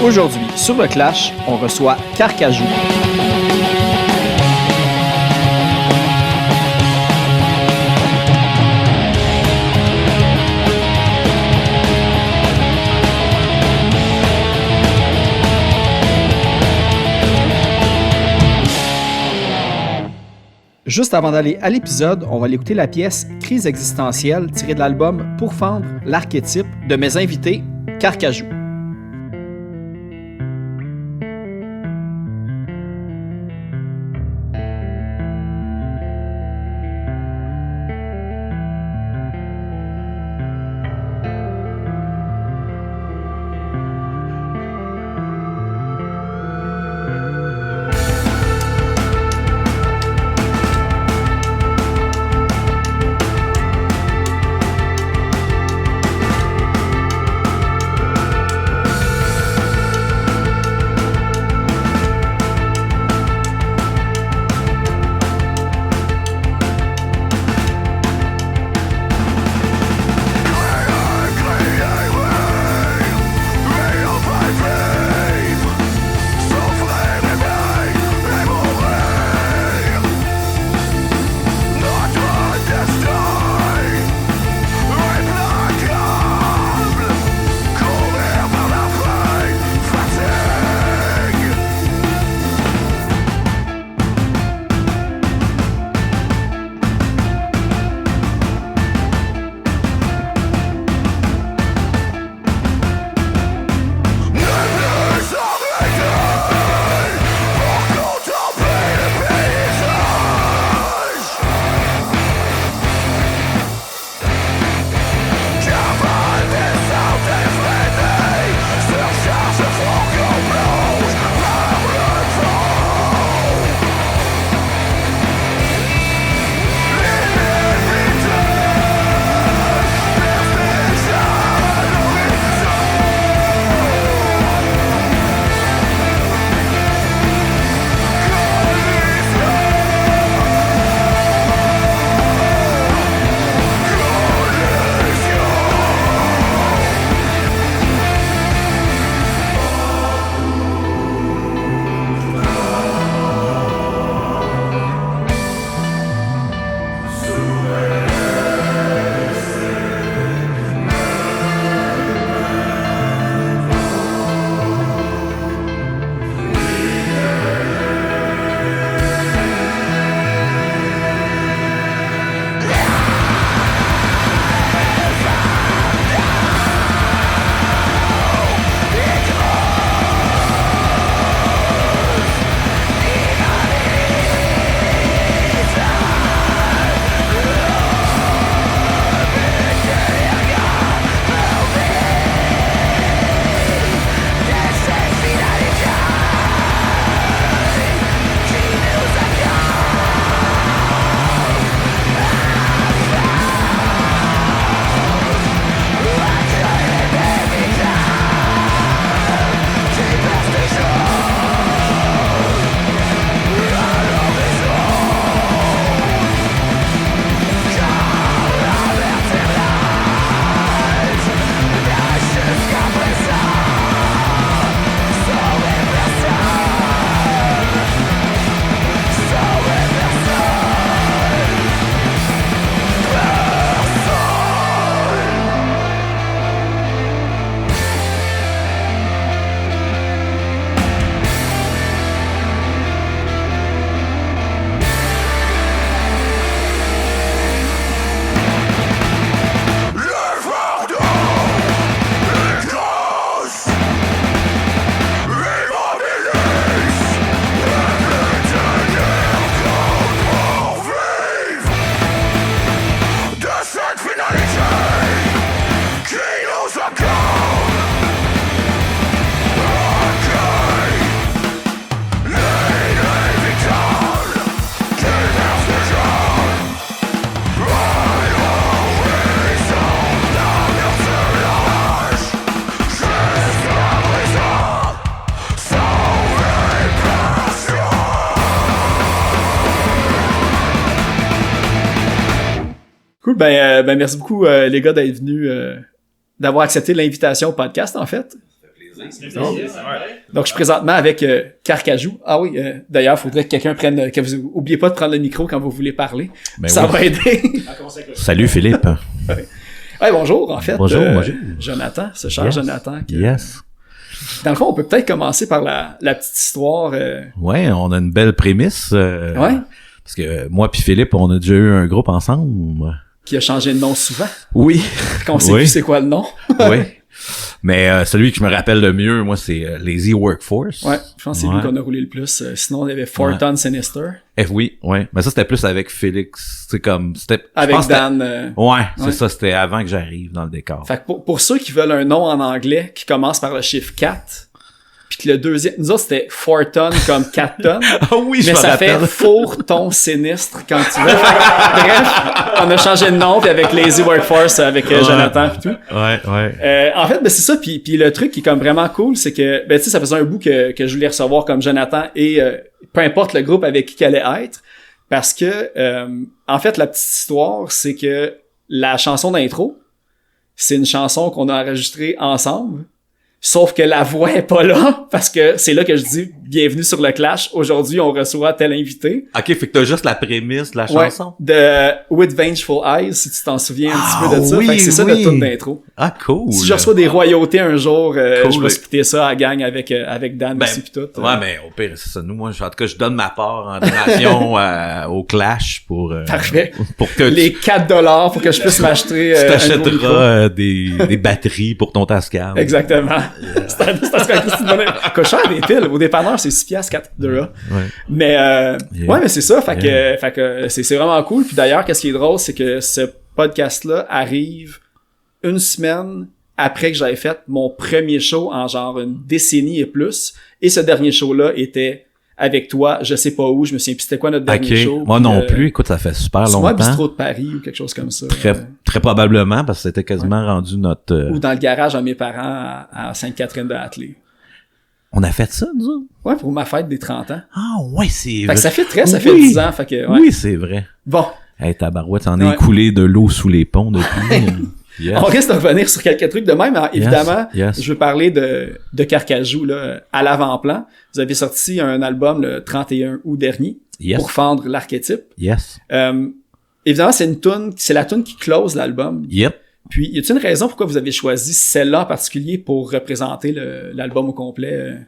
Aujourd'hui, sur le Clash, on reçoit Carcajou. Juste avant d'aller à l'épisode, on va aller écouter la pièce Crise existentielle tirée de l'album Pour fendre l'archétype de mes invités, Carcajou. Cool, merci beaucoup les gars d'être venus, d'avoir accepté l'invitation au podcast en fait. Donc, je suis présentement avec Carcajou. Ah oui, d'ailleurs, il faudrait que quelqu'un prenne... que vous oubliez pas de prendre le micro quand vous voulez parler. Ben ça va aider. Salut Philippe. Ouais, bonjour, en fait. Bonjour. Jonathan, ce cher Jonathan. Yes. Dans le fond, on peut peut-être commencer par la petite histoire. Ouais, on a une belle prémisse. Ouais. Parce que moi puis Philippe, on a déjà eu un groupe ensemble. Qui a changé de nom souvent. Oui. Qu'on sait plus c'est quoi le nom. Oui. Mais celui que je me rappelle le mieux, moi, c'est Lazy Workforce. Ouais, je pense que c'est lui qu'on a roulé le plus. Sinon, il y avait Forton Sinister. Oui, ouais. Mais ça, c'était plus avec Félix. C'est comme... Avec Dan. Ouais, c'est ça. C'était avant que j'arrive dans le décor. Fait que pour ceux qui veulent un nom en anglais qui commence par le chiffre 4, puis que le deuxième... Nous autres, c'était Forton comme 4 tonnes. Ah oui, je mais me ça rappelle. fait Fourton Sinistre quand tu veux. Bref, on a changé de nom, puis avec Lazy Workforce, avec Jonathan et tout. Ouais. En fait, ben c'est ça. Puis le truc qui est comme vraiment cool, c'est que ben tu sais, ça faisait un bout que je voulais recevoir comme Jonathan et peu importe le groupe avec qui qu'elle allait être, parce que en fait la petite histoire, c'est que la chanson d'intro, c'est une chanson qu'on a enregistrée ensemble. Sauf que la voix est pas là, parce que c'est là que je dis « Bienvenue sur le Clash, aujourd'hui on reçoit tel invité ». Ok, fait que t'as juste la prémisse de la chanson? De With Vengeful Eyes, si tu t'en souviens un petit peu de ça. Oui, fait que c'est ça le tune d'intro. Ah, cool! Si je reçois des royautés un jour, Cool. je vais splitter ça à la gang avec Dan aussi pis tout. Ouais, mais au pire, c'est ça. Nous, moi, en tout cas, je donne ma part en donation au Clash pour... Parfait. Pour que les $4 pour que je puisse m'acheter tu un t'achèteras des batteries pour ton Tascam. Exactement. C'est une bonne... Coûte cher des piles. Au dépanneur, c'est 6 piastres, 4 $. Ouais. Mais, ouais, mais c'est ça. Fait que c'est vraiment cool. Puis d'ailleurs, qu'est-ce qui est drôle, c'est que ce podcast-là arrive une semaine après que j'avais fait mon premier show en genre une décennie et plus. Et ce dernier show-là était avec toi, je sais pas où, je me souviens plus c'était quoi notre dernier show. Moi non plus, écoute, ça fait super longtemps. Moi, Bistrot de Paris ou quelque chose comme ça. Très probablement, parce que c'était quasiment rendu notre... Ou dans le garage à mes parents à Sainte-Catherine-de-Hatley. On a fait ça, nous autres? Ouais, pour ma fête des 30 ans. Ah ouais, c'est vrai. Fait que ça fait ça fait 10 ans, fait que, ouais. Oui, c'est vrai. Bon. Hey, tabarouette, t'en est coulé de l'eau sous les ponts depuis. Yes. On risque de revenir sur quelques trucs de même. Alors, évidemment, yes. Je veux parler de Carcajou là, à l'avant-plan. Vous avez sorti un album le 31 août dernier pour fendre l'archétype. Yes. Évidemment, c'est la tune qui close l'album. Yep. Puis, y a-t-il une raison pourquoi vous avez choisi celle-là en particulier pour représenter l'album au complet?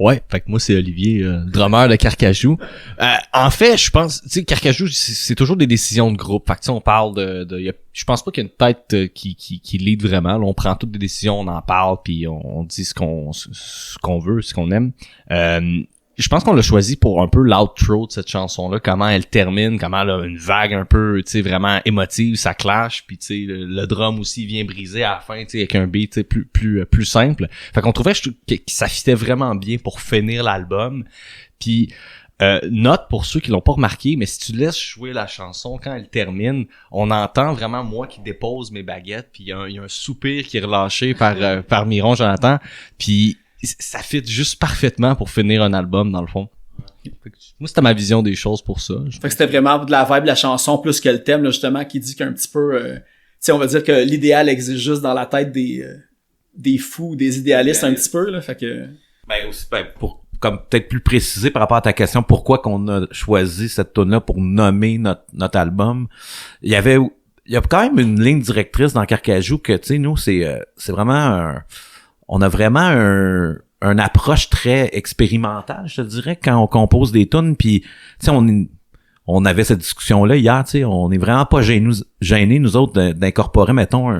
Ouais, fait que moi c'est Olivier, drummer de Carcajou. En fait, je pense, tu sais, Carcajou, c'est toujours des décisions de groupe. Fait que tu sais, on parle je pense pas qu'il y a une tête qui lead vraiment. Là, on prend toutes des décisions, on en parle, puis on dit ce qu'on veut, ce qu'on aime. Je pense qu'on l'a choisi pour un peu l'outro de cette chanson-là, comment elle termine, comment elle a une vague un peu, tu sais, vraiment émotive, ça clash, puis tu sais, le drum aussi vient briser à la fin, tu sais, avec un beat, tu sais, plus simple. Fait qu'on trouvait que ça fitait vraiment bien pour finir l'album. Puis note pour ceux qui l'ont pas remarqué, mais si tu laisses jouer la chanson quand elle termine, on entend vraiment moi qui dépose mes baguettes, puis il y a un soupir qui est relâché par Miron Jonathan, puis ça fit juste parfaitement pour finir un album, dans le fond. Moi, c'était ma vision des choses pour ça. Fait que c'était vraiment de la vibe de la chanson plus que le thème, là, justement, qui dit qu'un petit peu... tu sais, on va dire que l'idéal existe juste dans la tête des fous, des idéalistes un petit peu, là, fait que... pour comme peut-être plus préciser par rapport à ta question, pourquoi qu'on a choisi cette tune-là pour nommer notre album, il y a quand même une ligne directrice dans Carcajou que, tu sais, nous, c'est vraiment on a vraiment un approche très expérimentale, je te dirais, quand on compose des tunes, puis tu sais, on avait cette discussion-là hier, tu sais, on est vraiment pas gênés nous autres d'incorporer, mettons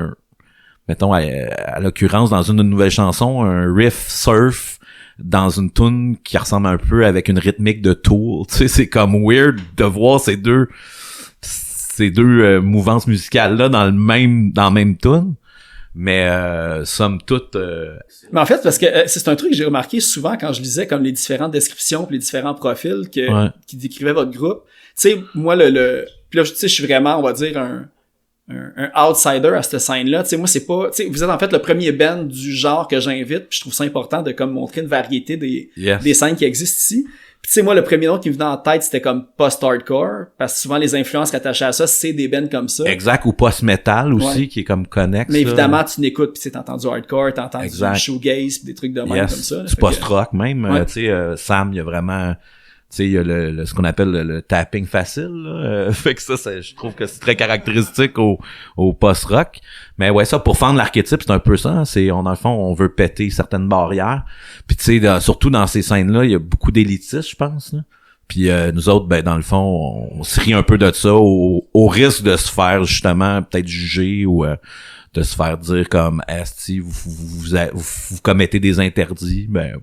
à l'occurrence dans une nouvelle chanson, un riff surf dans une tune qui ressemble un peu avec une rythmique de Tool, tu sais, c'est comme weird de voir ces deux mouvances musicales-là dans la même tune. Mais somme toute... Mais en fait, parce que c'est un truc que j'ai remarqué souvent quand je lisais comme les différentes descriptions pis les différents profils qui décrivaient votre groupe. Tu sais, moi, puis là, tu sais, je suis vraiment, on va dire, un outsider à cette scène-là. Tu sais, moi, c'est pas... Tu sais, vous êtes en fait le premier band du genre que j'invite, puis je trouve ça important de comme montrer une variété des scènes qui existent ici. Puis tu sais, moi, le premier nom qui me venait en tête, c'était comme post-hardcore, parce que souvent, les influences rattachées à ça, c'est des bands comme ça. Exact, ou post-metal aussi, qui est comme connexe. Mais évidemment, tu n'écoutes, pis t'entends du hardcore, t'entends du shoegaze, pis des trucs de même comme ça. Du post-rock même. Tu sais, Sam, il y a vraiment... Tu sais, il y a ce qu'on appelle le tapping facile, là. Fait que ça, je trouve que c'est très caractéristique au post-rock. Mais ouais, ça, pour fendre l'archétype, c'est un peu ça. Dans le fond, on veut péter certaines barrières. Puis tu sais, surtout dans ces scènes-là, il y a beaucoup d'élitistes, je pense, là. Puis nous autres, ben dans le fond, on se rit un peu de ça au risque de se faire justement peut-être juger ou de se faire dire comme si vous commettez des interdits, ben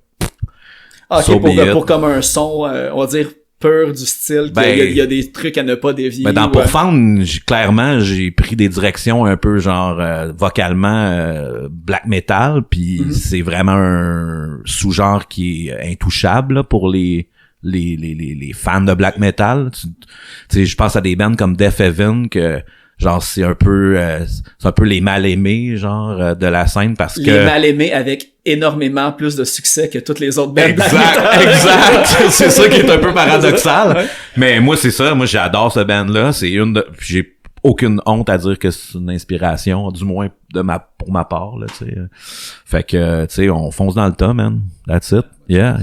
pour comme un son, on va dire pur du style, il y a des trucs à ne pas dévier. Ben dans Pour Fendre, clairement, j'ai pris des directions un peu genre vocalement black metal, puis c'est vraiment un sous-genre qui est intouchable là, pour les fans de black metal. Tu sais, je pense à des bands comme Death Heaven que genre c'est un peu les mal-aimés genre de la scène parce que les mal-aimés avec énormément plus de succès que toutes les autres bandes. Exact. C'est ça qui est un peu paradoxal. Ouais. Mais moi c'est ça, moi j'adore ce band-là, j'ai aucune honte à dire que c'est une inspiration, du moins pour ma part là, tu sais. Fait que tu sais, on fonce dans le tas, man. That's it. Yeah.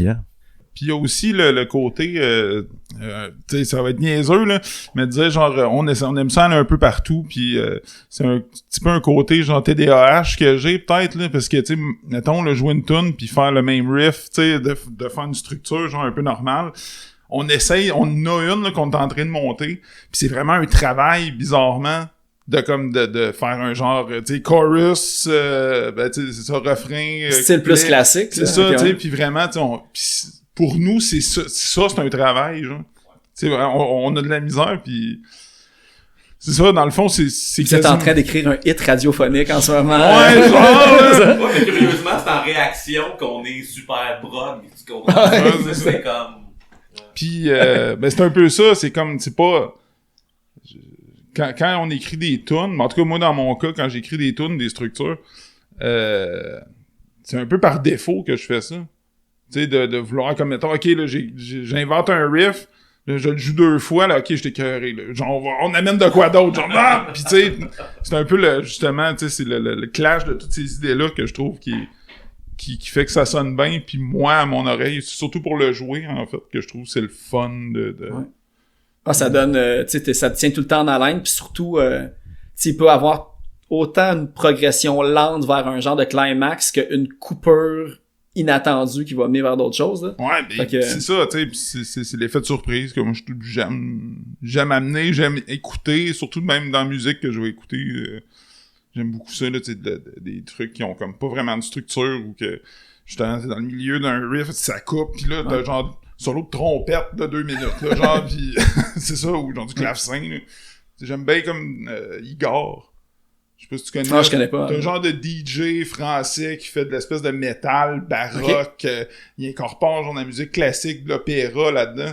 Puis il y a aussi le côté, tu sais, ça va être niaiseux, là, mais dire genre, on aime ça aller un peu partout, puis c'est un petit peu un côté genre TDAH que j'ai peut-être, là, parce que, tu sais, mettons, là, jouer une tune puis faire le même riff, tu sais, de faire une structure genre un peu normale. On essaye, on en a une là, qu'on est en train de monter, puis c'est vraiment un travail, bizarrement, de faire un genre, tu sais, chorus, ben, tu sais, c'est ça, refrain. Style plus classique. C'est ça, tu sais, puis vraiment, tu sais, pour nous, c'est c'est un travail, genre. Tu sais, on a de la misère, puis c'est ça, dans le fond, c'est vous êtes en train d'écrire un hit radiophonique en ce moment. Ouais, genre, ouais, mais curieusement, c'est en réaction qu'on est super prog, tu comprends? C'est comme... Puis, ben c'est un peu ça, c'est comme, c'est pas... Quand on écrit des tunes, en tout cas, moi, dans mon cas, quand j'écris des tunes, des structures, c'est un peu par défaut que je fais ça. Tu sais, de vouloir comme mettons, ok, là, j'invente un riff, là, je le joue 2 fois, là, ok, je t'ai cœuré, là. Genre, on amène de quoi d'autre, genre, ah! Pis tu sais, c'est un peu justement, tu sais, c'est le clash de toutes ces idées-là que je trouve qui fait que ça sonne bien, puis moi, à mon oreille, c'est surtout pour le jouer, en fait, que je trouve que c'est le fun de... Ouais. Ah, ça donne, tu sais, ça te tient tout le temps en haleine, puis surtout, tu sais, il peut avoir autant une progression lente vers un genre de climax qu'une coupure inattendue qui va mener vers d'autres choses, là. Ouais, ben, c'est ça, tu sais, c'est l'effet de surprise que moi j'aime amener, j'aime écouter, surtout même dans la musique que je vais écouter, j'aime beaucoup ça, là, tu sais, des trucs qui ont comme pas vraiment de structure ou que justement c'est dans le milieu d'un riff, ça coupe, pis là t'as genre solo de trompette de 2 minutes, là, genre, pis c'est ça, ou genre du clavecin, là. J'aime bien comme Igor. Je sais pas si tu connais. Non, je connais pas. C'est un genre de DJ français qui fait de l'espèce de métal baroque. Okay. Il incorpore genre de la musique classique, de l'opéra là-dedans.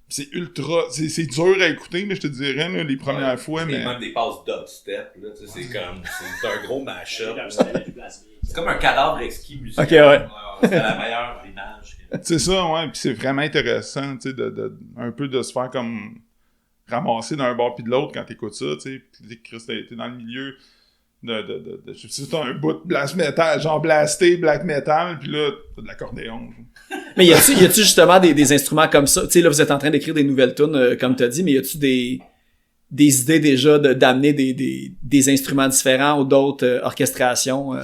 C'est ultra... C'est dur à écouter, là, je te dirais, là, les premières fois, mais... même des passes dubstep, là, tu sais, c'est comme... C'est un gros mash-up. C'est comme un cadavre exquis musical. Ok, ouais. C'est la meilleure image. C'est ça, ouais, pis c'est vraiment intéressant, tu sais, un peu de se faire comme... ramasser d'un bord pis de l'autre quand t'écoutes ça, tu sais. Pis Chris, t'es dans le milieu... je sais pas, un bout de blast metal, genre blasté, black metal, pis là, t'as de l'accordéon. Mais y a-tu justement des instruments comme ça? Tu sais, là, vous êtes en train d'écrire des nouvelles tunes, comme t'as dit, mais y a-tu des idées déjà d'amener des instruments différents ou d'autres orchestrations? Ouais,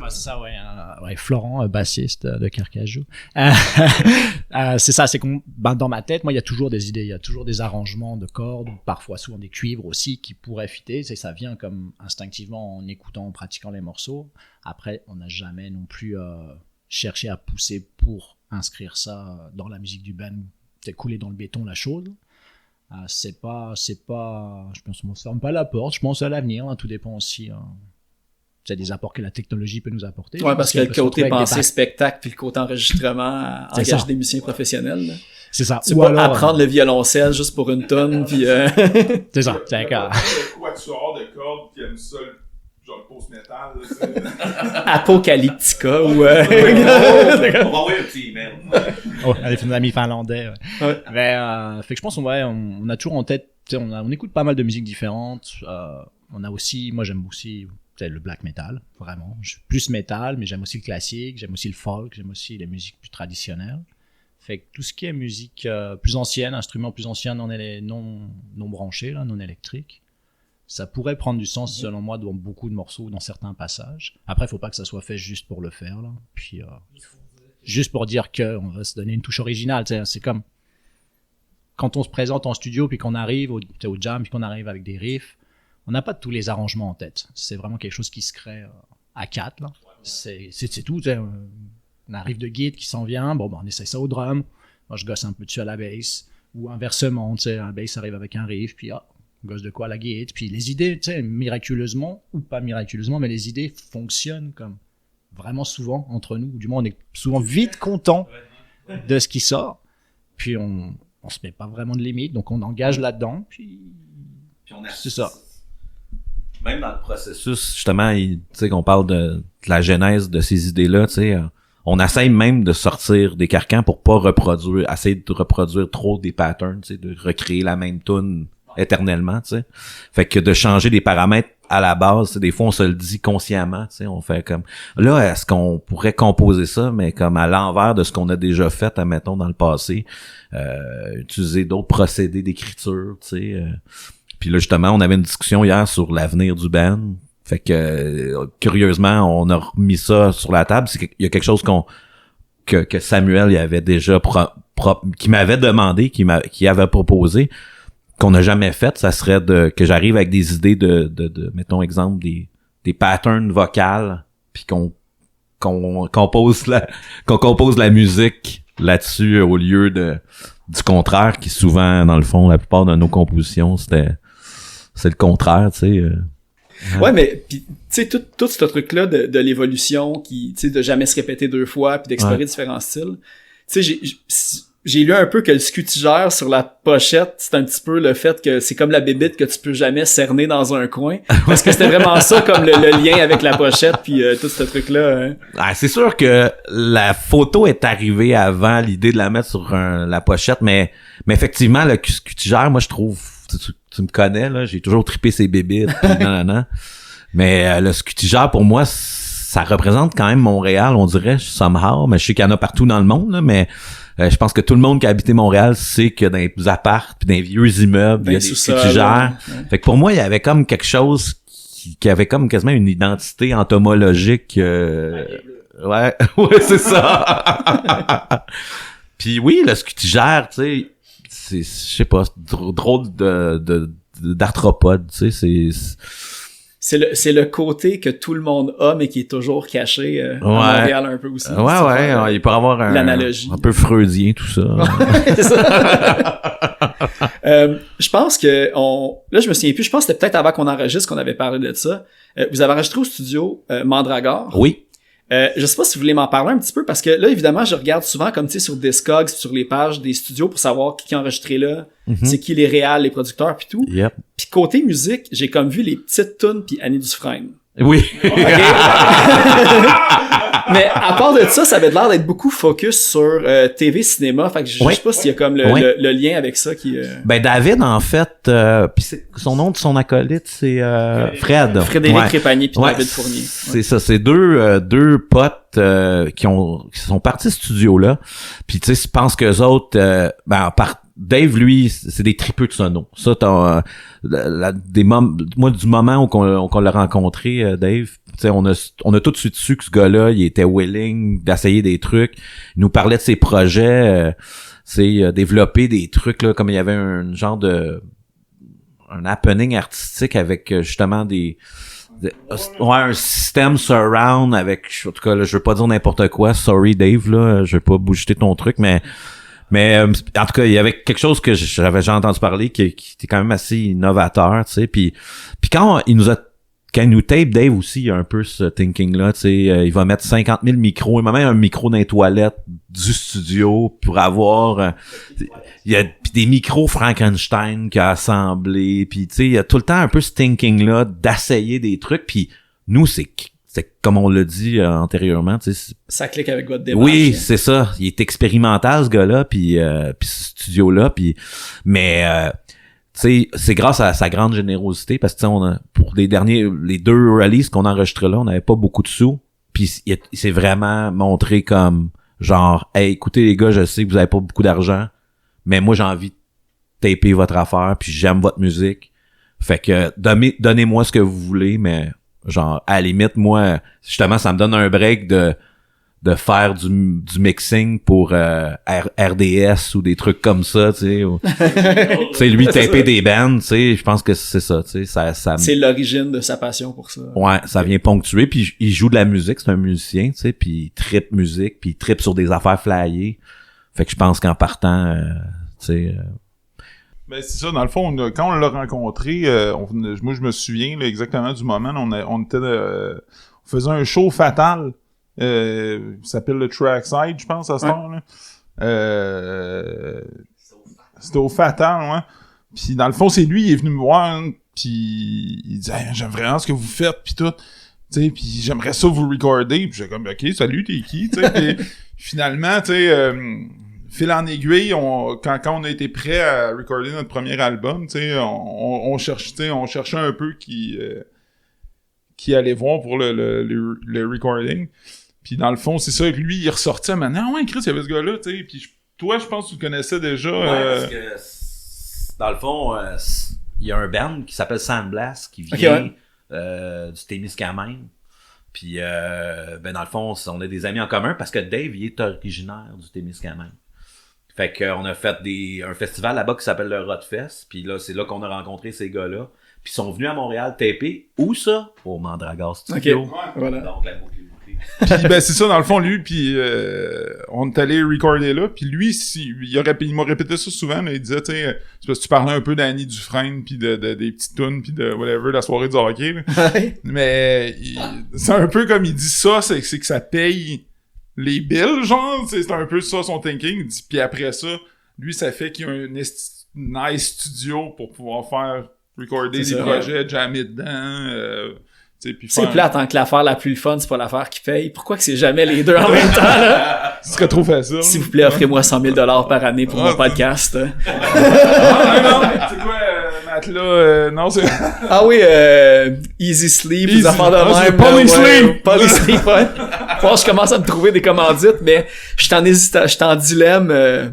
c'est ça, ouais. Ouais, Florent, bassiste de Carcajou. C'est ça, c'est que dans ma tête, moi, il y a toujours des idées, il y a toujours des arrangements de cordes, parfois souvent des cuivres aussi qui pourraient fitter. C'est ça vient comme instinctivement en écoutant, en pratiquant les morceaux. Après, on n'a jamais non plus cherché à pousser pour inscrire ça dans la musique du band. C'est couler dans le béton la chose. C'est pas, je pense qu'on se ferme pas la porte. Je pense à l'avenir, hein, tout dépend aussi. C'est des apports que la technologie peut nous apporter. Ouais, parce que le côté penser spectacle puis le côté enregistrement engage des musiciens professionnels. Là. C'est ça. Tu peux pas apprendre le violoncelle juste pour une tonne puis c'est ça. C'est un cas. Quoi tu sors de cordes qui aime ça genre post-metal, là, Apocalyptica ou... On va envoyer un petit email. Oh, avec nos amis finlandais. Ouais. Ouais. Mais, fait que je pense on a toujours en tête, on écoute pas mal de musiques différentes. On a aussi, moi j'aime aussi le black metal, vraiment. Je suis plus metal, mais j'aime aussi le classique, j'aime aussi le folk, j'aime aussi les musiques plus traditionnelles. Fait que tout ce qui est musique plus ancienne, instruments plus anciens non branchés, là, non électriques, ça pourrait prendre du sens selon moi dans beaucoup de morceaux, dans certains passages. Après, il faut pas que ça soit fait juste pour le faire, là. Puis juste pour dire que on va se donner une touche originale. C'est comme quand on se présente en studio puis qu'on arrive au jam puis qu'on arrive avec des riffs, on n'a pas tous les arrangements en tête. C'est vraiment quelque chose qui se crée à 4. Là. C'est tout. On arrive de guide qui s'en vient, on essaie ça au drum. Moi, je gosse un peu dessus à la bass. Ou inversement, un bass arrive avec un riff, puis on gosse de quoi à la guide. Puis les idées, miraculeusement, ou pas miraculeusement, mais les idées fonctionnent comme vraiment souvent entre nous. Du moins, on est souvent vite content de ce qui sort. Puis on se met pas vraiment de limite, donc on engage là-dedans, puis c'est ça. Même dans le processus, justement, tu sais, qu'on parle de la genèse de ces idées-là, tu sais, on essaye même de sortir des carcans pour pas essayer de reproduire trop des patterns, tu sais, de recréer la même tune éternellement, tu sais. Fait que de changer des paramètres à la base, des fois on se le dit consciemment, tu sais, on fait comme là, est-ce qu'on pourrait composer ça, mais comme à l'envers de ce qu'on a déjà fait, admettons, dans le passé, utiliser d'autres procédés d'écriture, tu sais. Puis là, justement, on avait une discussion hier sur l'avenir du band. Fait que, curieusement, on a remis ça sur la table. Il y a quelque chose que Samuel il avait déjà qui m'avait demandé, qui avait proposé, qu'on n'a jamais fait. Ça serait que j'arrive avec des idées de mettons exemple, des patterns vocales, puis qu'on compose la musique là-dessus au lieu du contraire, qui souvent, dans le fond, la plupart de nos compositions, c'est le contraire, tu sais. Ouais, mais pis, tu sais, tout ce truc-là de l'évolution, qui, tu sais, de jamais se répéter deux fois, puis d'explorer différents styles. Tu sais, j'ai lu un peu que le scutigère sur la pochette, c'est un petit peu le fait que c'est comme la bébite que tu peux jamais cerner dans un coin. Parce que c'était vraiment ça, comme le lien avec la pochette, puis tout ce truc-là. Hein. Ah, c'est sûr que la photo est arrivée avant l'idée de la mettre sur la pochette, mais effectivement, le scutigère, moi, je trouve... Tu me connais, là, j'ai toujours trippé ces bébites, non. Mais le scutigère, pour moi, ça représente quand même Montréal, on dirait, somehow. Mais je sais qu'il y en a partout dans le monde, là, mais je pense que tout le monde qui a habité Montréal sait que dans les apparts pis dans les vieux immeubles, il y a des scutigères. Ouais. Fait que pour moi, il y avait comme quelque chose qui avait comme quasiment une identité entomologique. Ouais, c'est ça. Puis oui, le scutigère, tu sais, c'est, je sais pas, drôle d'arthropode, tu sais, c'est le côté que tout le monde a, mais qui est toujours caché à Montréal un peu aussi. Ouais, il peut avoir l'analogie. Un peu freudien, tout ça. C'est ça. Je pense que là, je me souviens plus, je pense que c'était peut-être avant qu'on enregistre qu'on avait parlé de ça. Vous avez enregistré au studio Mandragore. Oui. Je sais pas si vous voulez m'en parler un petit peu, parce que là, évidemment, je regarde souvent, comme tu sais, sur Discogs, sur les pages des studios pour savoir qui a enregistré là, c'est qui les réals, les producteurs, puis tout. Yep. Puis côté musique, j'ai comme vu les petites tunes puis Annie Dufresne. Oui. Okay? Mais à part de ça avait l'air d'être beaucoup focus sur TV, cinéma. Fait que je sais pas s'il y a comme le lien avec ça qui... Ben David, en fait, puis son nom de son acolyte, c'est Fred. Frédéric Trépanier puis David Fournier. C'est ça, c'est deux potes qui sont partis ce studio-là. Puis tu sais, je pense qu'eux autres, Dave, lui, c'est des tripeux de sono. Ça, t'as moi, du moment où qu'on l'a rencontré, Dave, tu sais, on a tout de suite su que ce gars-là, il était willing d'essayer des trucs. Il nous parlait de ses projets, développer des trucs là, comme il y avait un genre un happening artistique avec justement un système surround avec, en tout cas, là, je veux pas dire n'importe quoi. Sorry, Dave, là, je veux pas bouger ton truc, mais en tout cas, il y avait quelque chose que j'avais déjà entendu parler qui était quand même assez innovateur, tu sais. Puis quand il nous tape, Dave aussi, il y a un peu ce thinking-là, tu sais. Il va mettre 50 000 micros. Il m'a même un micro dans les toilettes du studio pour avoir... il y a des micros Frankenstein qu'il a assemblés. Puis, tu sais, il y a tout le temps un peu ce thinking-là d'essayer des trucs. Puis Nous, c'est comme on l'a dit antérieurement, tu sais. Ça clique avec votre démarche. Oui, c'est ça. Il est expérimental, ce gars-là, puis ce studio-là, mais tu sais, c'est grâce à sa grande générosité, parce que tu sais, on a, pour les 2 releases qu'on a enregistrés là, on n'avait pas beaucoup de sous, puis il s'est vraiment montré comme genre, hey, écoutez les gars, je sais que vous avez pas beaucoup d'argent, mais moi j'ai envie de taper votre affaire, puis j'aime votre musique, fait que donnez-moi ce que vous voulez, mais genre à la limite, moi justement ça me donne un break de faire du mixing pour RDS ou des trucs comme ça, tu sais. Tu sais, lui taper des bands, tu sais, je pense que c'est ça, tu sais, ça c'est l'origine de sa passion pour ça. Ouais, ça vient ponctuer, puis il joue de la musique, c'est un musicien, tu sais, puis il trippe musique, puis il trippe sur des affaires flyées. Fait que je pense qu'en partant, tu sais... Ben c'est ça, dans le fond, quand on l'a rencontré, moi je me souviens là, exactement du moment, on faisait un show Fatal. Ça s'appelle le Trackside, je pense, à ce temps-là. C'était au Fatal, ouais. Puis dans le fond, c'est lui, il est venu me voir, puis il dit hey, j'aime vraiment ce que vous faites, puis tout. Tu sais, puis j'aimerais ça vous recorder. Puis j'ai comme OK, salut, t'es qui, tu sais. Finalement, tu sais, fil en aiguille, quand on a été prêt à recorder notre premier album, tu sais, on cherchait un peu qui allait voir pour le recording. Puis dans le fond, c'est ça que lui, il ressortait maintenant. Ah ouais, Chris, il y avait ce gars-là, tu sais. Puis toi, je pense que tu le connaissais déjà. Ouais, parce que dans le fond, il y a un band qui s'appelle Sandblast qui vient du Témiscamingue. Puis ben dans le fond, on a des amis en commun parce que Dave, il est originaire du Témiscamingue. Fait qu'on a fait un festival là-bas qui s'appelle le Rotfest. Puis là, c'est là qu'on a rencontré ces gars-là. Puis ils sont venus à Montréal taper. Où ça? Au Mandragore Studio. OK, voilà. Donc la boucle. Puis ben c'est ça dans le fond lui puis on est allé recorder là puis lui il m'a répété ça souvent là, il disait tu sais c'est parce que tu parlais un peu d'Annie Dufresne puis de des petites tunes puis de whatever la soirée du hockey là. Mais c'est un peu comme il dit ça c'est que ça paye les bills genre c'est un peu ça son thinking il dit puis après ça lui ça fait qu'il y a un nice studio pour pouvoir faire recorder des projets jammer dedans c'est plate, hein, que l'affaire la plus fun, c'est pas l'affaire qui paye. Pourquoi que c'est jamais les deux en même temps, là? Ce serait trop facile. S'il vous plaît, offrez-moi 100 000 $ par année pour mon podcast. Non, c'est quoi, matelas, non, c'est... Ah oui, Easy Sleep, des affaires de même. Polysleep! Polysleep, ouais. Faut que je commence à me trouver des commandites, mais je suis en dilemme,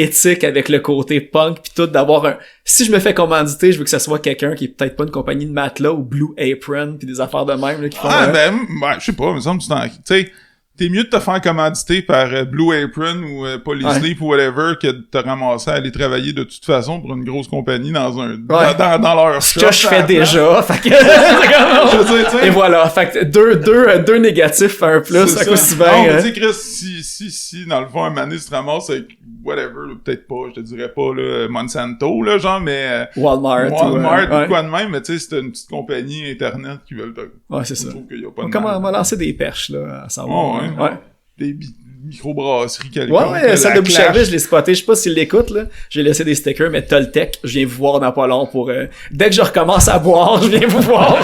éthique avec le côté punk pis tout d'avoir si je me fais commanditer je veux que ce soit quelqu'un qui est peut-être pas une compagnie de matelas ou Blue Apron pis des affaires de même là, qui font je sais pas, me semble tu sais t'es mieux de te faire commanditer par Blue Apron ou Polysleep ou whatever que de te ramasser à aller travailler de toute façon pour une grosse compagnie dans leur shop. Ce que je fais déjà. Fait que et voilà. Fait que deux négatifs, un plus, ça coûte si bien. Non, tu sais, Chris, si, dans le fond, un mané se ramasse avec whatever, peut-être pas, je te dirais pas, là, Monsanto, là, genre, mais... Walmart ou quoi de même, mais tu sais, c'est une petite compagnie Internet qui veulent te... Ouais, c'est ça. On va lancer des perches, là, à savoir. Ouais. Des microbrasseries quelques. Ouais, celle de Boucherville, je l'ai spoté. Je sais pas s'il l'écoute, là. J'ai laissé des stickers, mais Toltec, je viens vous voir dans pas long pour, dès que je recommence à boire, je viens vous voir.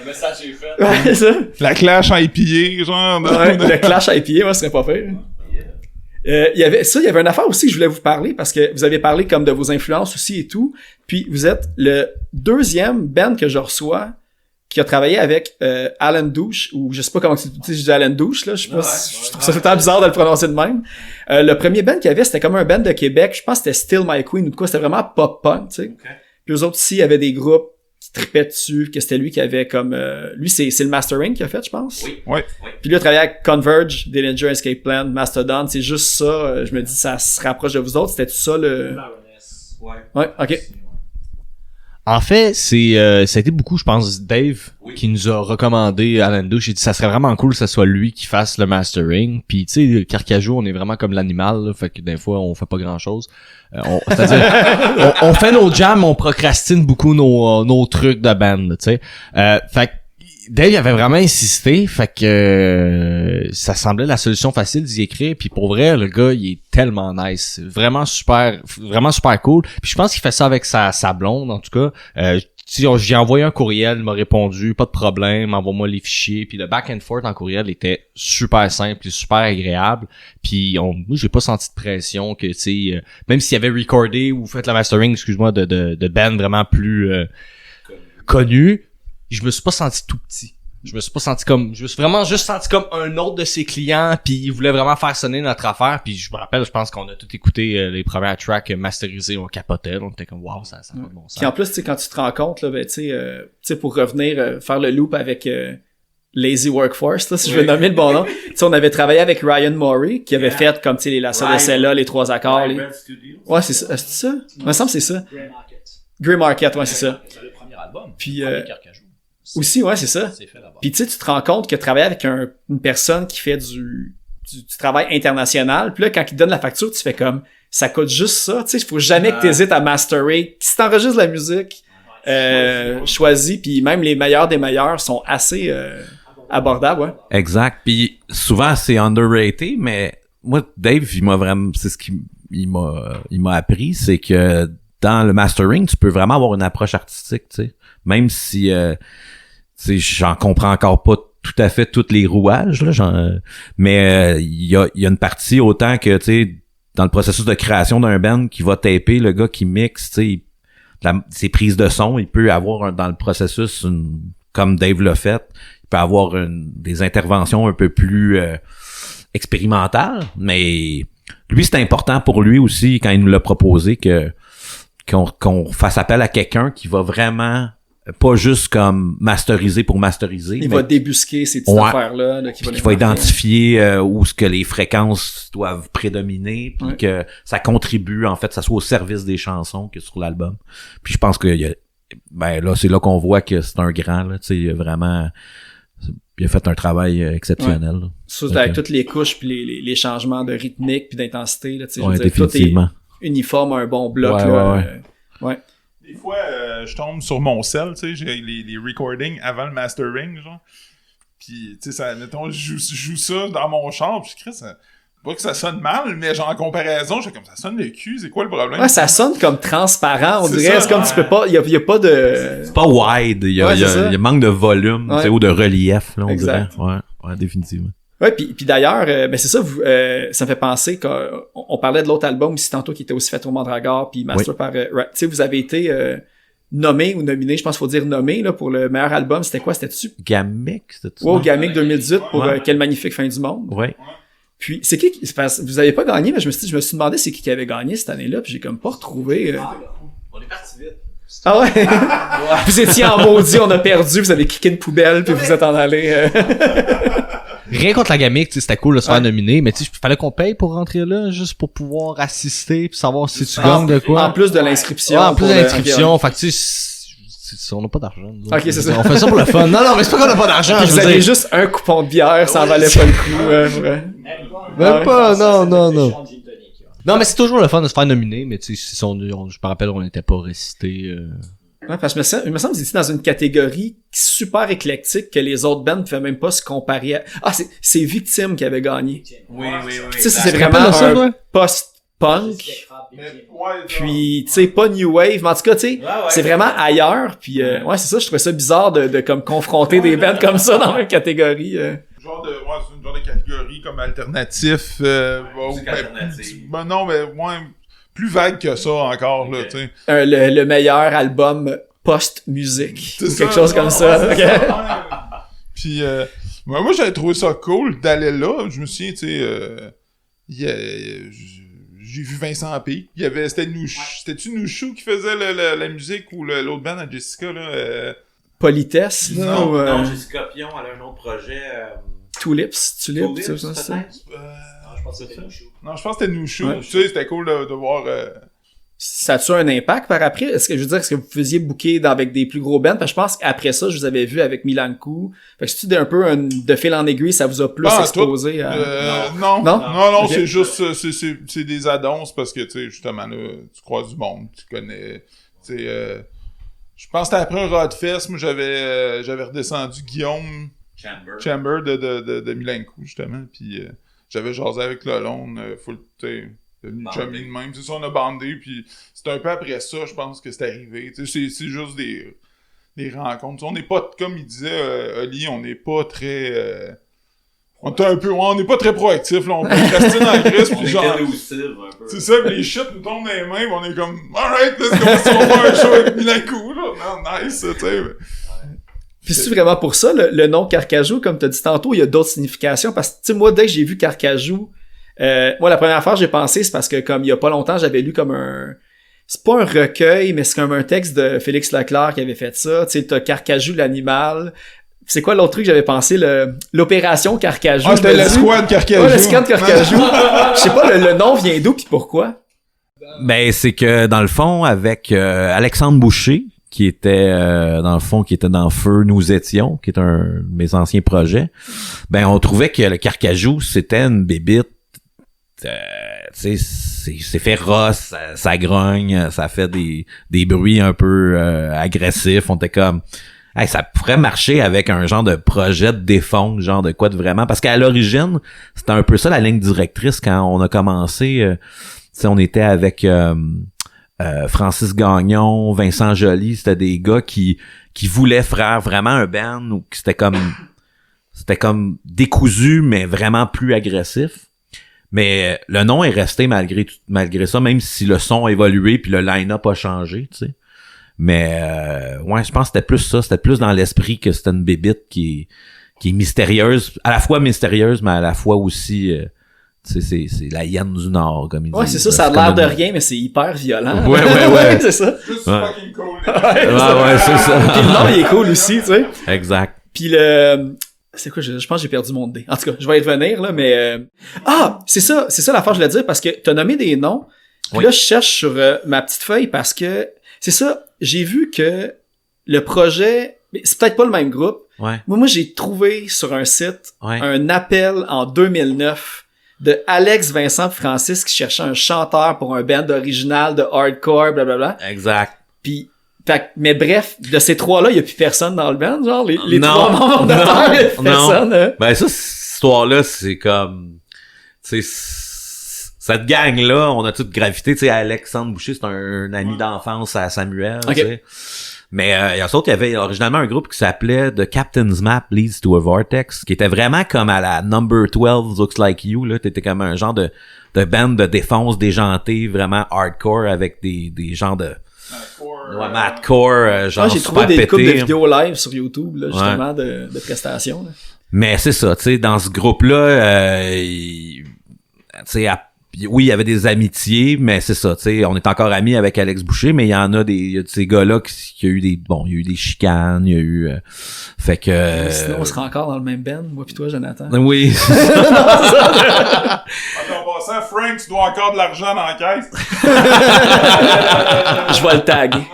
Le message est fait. Ouais, c'est ça. La Clash IPA, genre. Ouais, le Clash IPA, moi, ce serait pas fait. Il y avait une affaire aussi que je voulais vous parler parce que vous avez parlé comme de vos influences aussi et tout. Puis vous êtes le deuxième band que je reçois qui a travaillé avec Alan Douche, ou je sais pas comment tu dis, je dis Alan Douche, là, je sais pas je trouve ça tout le temps bizarre de le prononcer de même. Le premier band qu'il y avait, c'était comme un band de Québec, je pense que c'était Still My Queen ou de quoi, c'était vraiment pop-punk, tu sais. Okay. Puis eux autres aussi, il y avait des groupes qui tripaient dessus, que c'était lui qui avait comme... lui, c'est le mastering qu'il a fait, je pense. Oui. Puis lui a travaillé avec Converge, Dillinger Escape Plan, Mastodon, c'est juste ça, je me dis, ça se rapproche de vous autres, c'était tout ça, le... Ouais, ok. En fait, ça a été beaucoup, je pense, Dave qui nous a recommandé Alan Douche. J'ai dit ça serait vraiment cool que ce soit lui qui fasse le mastering. Puis tu sais, Carcajou, on est vraiment comme l'animal, là, fait que des fois on fait pas grand chose. C'est-à-dire, on fait nos jams, on procrastine beaucoup nos trucs de band, tu sais. Fait que Dave avait vraiment insisté, fait que ça semblait la solution facile d'y écrire, puis pour vrai le gars il est tellement nice, vraiment super cool. Puis je pense qu'il fait ça avec sa blonde en tout cas, j'ai envoyé un courriel, il m'a répondu, pas de problème, envoie-moi les fichiers, puis le back and forth en courriel était super simple et super agréable, puis moi j'ai pas senti de pression que tu sais même s'il y avait recordé ou fait la mastering, excuse-moi, de band vraiment plus connu, je me suis pas senti tout petit. Je me suis vraiment juste senti comme un autre de ses clients, puis il voulait vraiment faire sonner notre affaire, puis je me rappelle, je pense qu'on a tout écouté les premières tracks masterisées, on capotait, on était comme wow, ça fait de bon sens. Puis en plus, tu sais, quand tu te rends compte, là, ben, tu sais, pour revenir, faire le loop avec Lazy Workforce, là, si je veux nommer le bon nom, tu sais, on avait travaillé avec Ryan Murray, qui avait fait, comme, tu sais, les La Soda Cella, les 3 accords, ouais, c'est ça, c'est ça? Il me semble que c'est ça. Grey Market, ouais, c'est ça. C'est le premier album. Puis, Carcajou. aussi, ouais, c'est ça. C'est fait là-bas. Puis tu sais, tu te rends compte que travailler avec une personne qui fait du travail international, puis là, quand il te donne la facture, tu fais comme, ça coûte juste ça, tu sais, il faut jamais que tu hésites à masterer. Si t'enregistres la musique, choisis, puis même les meilleurs des meilleurs sont assez abordables, ouais. Exact. Puis souvent, c'est underrated, mais moi, Dave, il m'a vraiment... C'est ce qu'il m'a appris, c'est que dans le mastering, tu peux vraiment avoir une approche artistique, tu sais. Même si... j'en comprends encore pas tout à fait tous les rouages, là, mais il y a une partie autant que, tu sais, dans le processus de création d'un band qui va taper, le gars qui mixe, tu sais, ses prises de son, il peut avoir dans le processus, comme Dave l'a fait, il peut avoir des interventions un peu plus expérimentales, mais lui, c'est important pour lui aussi, quand il nous l'a proposé, qu'on fasse appel à quelqu'un qui va vraiment pas juste comme masteriser pour masteriser. Il va débusquer ces petites affaires-là. Là, qui va identifier où ce que les fréquences doivent prédominer, puis que ça contribue, en fait, ça soit au service des chansons que sur l'album. Puis je pense que là, c'est là qu'on voit que c'est un grand, là, tu sais, vraiment, il a fait un travail exceptionnel. Ouais. Surtout avec toutes les couches puis les changements de rythmique puis d'intensité, là, tu sais, je veux dire, définitivement. Tout est uniforme, un bon bloc, là. Ouais. Des fois, je tombe sur mon cell, tu sais, j'ai les recordings avant le mastering, genre. Puis, tu sais, mettons, je joue ça dans mon char, puis je crée ça. Pas que ça sonne mal, mais genre en comparaison, j'ai comme ça sonne le cul, c'est quoi le problème? Ouais, ça sonne comme transparent, on dirait. C'est comme tu peux pas, il y a pas de... C'est pas wide, il y a manque de volume, tu sais, ou de relief, là, on dirait. Ouais, définitivement. Ouais, puis d'ailleurs, ben c'est ça, ça me fait penser qu'on parlait de l'autre album aussi tantôt qui était aussi fait au Mandragore puis master par, tu sais, vous avez été nommé ou nominé, je pense qu'il faut dire nommé là pour le meilleur album. C'était quoi, c'était-tu? Gamic, c'était-tu? Ouais, Gamic 2018 pour Quelle magnifique fin du monde. Ouais. Puis c'est qui vous avez pas gagné, mais je me suis demandé c'est qui avait gagné cette année-là, puis j'ai comme pas retrouvé. On est parti vite. Ah ouais? Vous étiez en maudit, on a perdu, vous avez kické une poubelle, puis vous êtes en allé. Rien contre la gamique, tu sais, c'était cool de se faire nominer, mais tu sais, fallait qu'on paye pour rentrer là, juste pour pouvoir assister puis savoir si tu gagnes de quoi. En plus de l'inscription. En plus de l'inscription, fait que tu sais, on n'a pas d'argent. Ok, c'est ça. On fait ça pour le fun. Non, mais c'est pas qu'on n'a pas d'argent. Puis vous avez juste un coupon de bière, ça en valait pas le coup. Même pas, non. Non, mais c'est toujours le fun de se faire nominer, mais tu sais, je me rappelle, on n'était pas récité. Ouais, parce que il me semble que vous étiez dans une catégorie super éclectique que les autres bands ne pouvaient même pas se comparer à... Ah, c'est Victime qui avait gagné. Oui. Tu sais, c'est vraiment un post-punk. Puis, tu sais, pas New Wave, mais en tout cas, tu sais, c'est vraiment ailleurs. Puis, ouais, c'est ça, je trouvais ça bizarre de comme confronter des bands comme ça dans une catégorie. C'est une genre de catégorie comme alternatif. Ben non, mais moins... plus vague que ça encore, là, tu sais. Le meilleur album post-musique. Ou quelque chose comme ça. Puis, moi, j'avais trouvé ça cool d'aller là. Je me souviens, tu sais, j'ai vu Vincent P. C'était-tu Nouchou qui faisait la musique ou l'autre band à Jessica, là? Politesse, là? Non, Jessica Pion, elle a un autre projet. Tulips, ça? Non, je pense que c'était Nouchou. Tu sais, c'était cool de voir... Ça a-tu un impact par après? Est-ce que vous faisiez booker avec des plus gros bands? Parce que je pense qu'après ça, je vous avais vu avec Milankou. Fait que c'est un peu de fil en aiguille, ça vous a plus exposé à... Non, okay. C'est juste... C'est des annonces parce que, tu sais, justement, là, tu croises du monde, tu connais... Tu sais, je pense que c'était après un Rodfest, moi, j'avais redescendu Guillaume Chamber de Milankou, justement, puis... j'avais jasé avec Lalonde, full, tu devenu chummy de même. C'est ça, on a bandé, puis c'est un peu après ça, je pense que c'est arrivé. C'est juste les rencontres. On n'est pas, comme il disait Oli, on n'est pas très... on n'est pas très proactif, là. On procrastine en crise, pis genre... C'est ça, pis les shit nous tombent dans les mains, pis on est comme, alright, let's go, si on va faire un show avec Milakou, là. Non, nice, tu sais. Puis c'est vraiment pour ça, le nom Carcajou, comme t'as dit tantôt, il y a d'autres significations, parce que, tu sais, moi, dès que j'ai vu Carcajou, moi, la première fois que j'ai pensé, c'est parce que, comme il y a pas longtemps, j'avais lu comme c'est pas un recueil, mais c'est comme un texte de Félix Leclerc qui avait fait ça. Tu sais, t'as Carcajou l'animal. C'est quoi l'autre truc que j'avais pensé? L'opération Carcajou. Ah, c'était l'escouade Carcajou. Ouais, l'escouade Carcajou. Je sais pas, le nom vient d'où pis pourquoi? Ben, c'est que, dans le fond, avec Alexandre Boucher, qui était dans Feu Nous Étions, qui est un de mes anciens projets, ben, on trouvait que le Carcajou, c'était une bébite. Tu sais, c'est féroce, ça grogne, ça fait des bruits un peu agressifs. On était comme, hey, ça pourrait marcher avec un genre de projet de défense, genre de quoi de vraiment, parce qu'à l'origine, c'était un peu ça la ligne directrice quand on a commencé. Tu sais, on était avec Francis Gagnon, Vincent Joly, c'était des gars qui voulaient faire vraiment un band où c'était comme décousu mais vraiment plus agressif. Mais le nom est resté malgré ça, même si le son a évolué puis le line-up a changé, tu sais. Mais ouais, je pense que c'était plus ça, c'était plus dans l'esprit que c'était une bébite qui est mystérieuse, à la fois mystérieuse, mais à la fois aussi tu sais, c'est la hyène du Nord, comme ils disent. Ouais, c'est ça, ça a l'air de rien, mais c'est hyper violent. Ouais. C'est ça. Juste Ouais. fucking cool. Ouais, c'est ça. Puis le nom, il est cool aussi, tu sais. Exact. Puis c'est quoi, je pense que j'ai perdu mon dé. En tout cas, je vais y revenir, là, mais... c'est ça l'affaire, je voulais dire, parce que t'as nommé des noms, puis Oui. là, je cherche sur ma petite feuille, parce que, c'est ça, j'ai vu que le projet... mais c'est peut-être pas le même groupe. Ouais. Moi, j'ai trouvé sur un site Ouais. un appel en 2009 de Alex Vincent Francis qui cherchait un chanteur pour un band original de hardcore, blablabla. Exact. Puis, mais bref, de ces trois-là, il y a plus personne dans le band, genre, les Non. trois membres fondateurs, il y a plus Non. personne, hein. Ben ça, cette histoire-là, c'est comme... Tu sais, cette gang-là, on a toute gravité. Tu sais, Alexandre Boucher, c'est un ami d'enfance à Samuel, Ok. tu sais. Mais il y avait originalement un groupe qui s'appelait The Captain's Map Leads to a Vortex, qui était vraiment comme à la Number 12 Looks Like You, là. T'étais comme un genre de band de défonce déjanté, vraiment hardcore, avec des genres de... Ouais, madcore, genre J'ai super trouvé des coupes de pété. vidéos live sur YouTube, là, justement, de prestations, là. Mais c'est ça, tu sais, dans ce groupe-là, tu sais, oui, il y avait des amitiés, mais c'est ça, tu sais, on est encore amis avec Alex Boucher, mais il y a de ces gars-là qui a eu il y a eu des chicanes, il y a eu, fait que... Sinon, on sera encore dans le même band, moi pis toi, Jonathan. Oui. En passant, Frank, tu dois encore de l'argent dans la caisse. Je vais le taguer.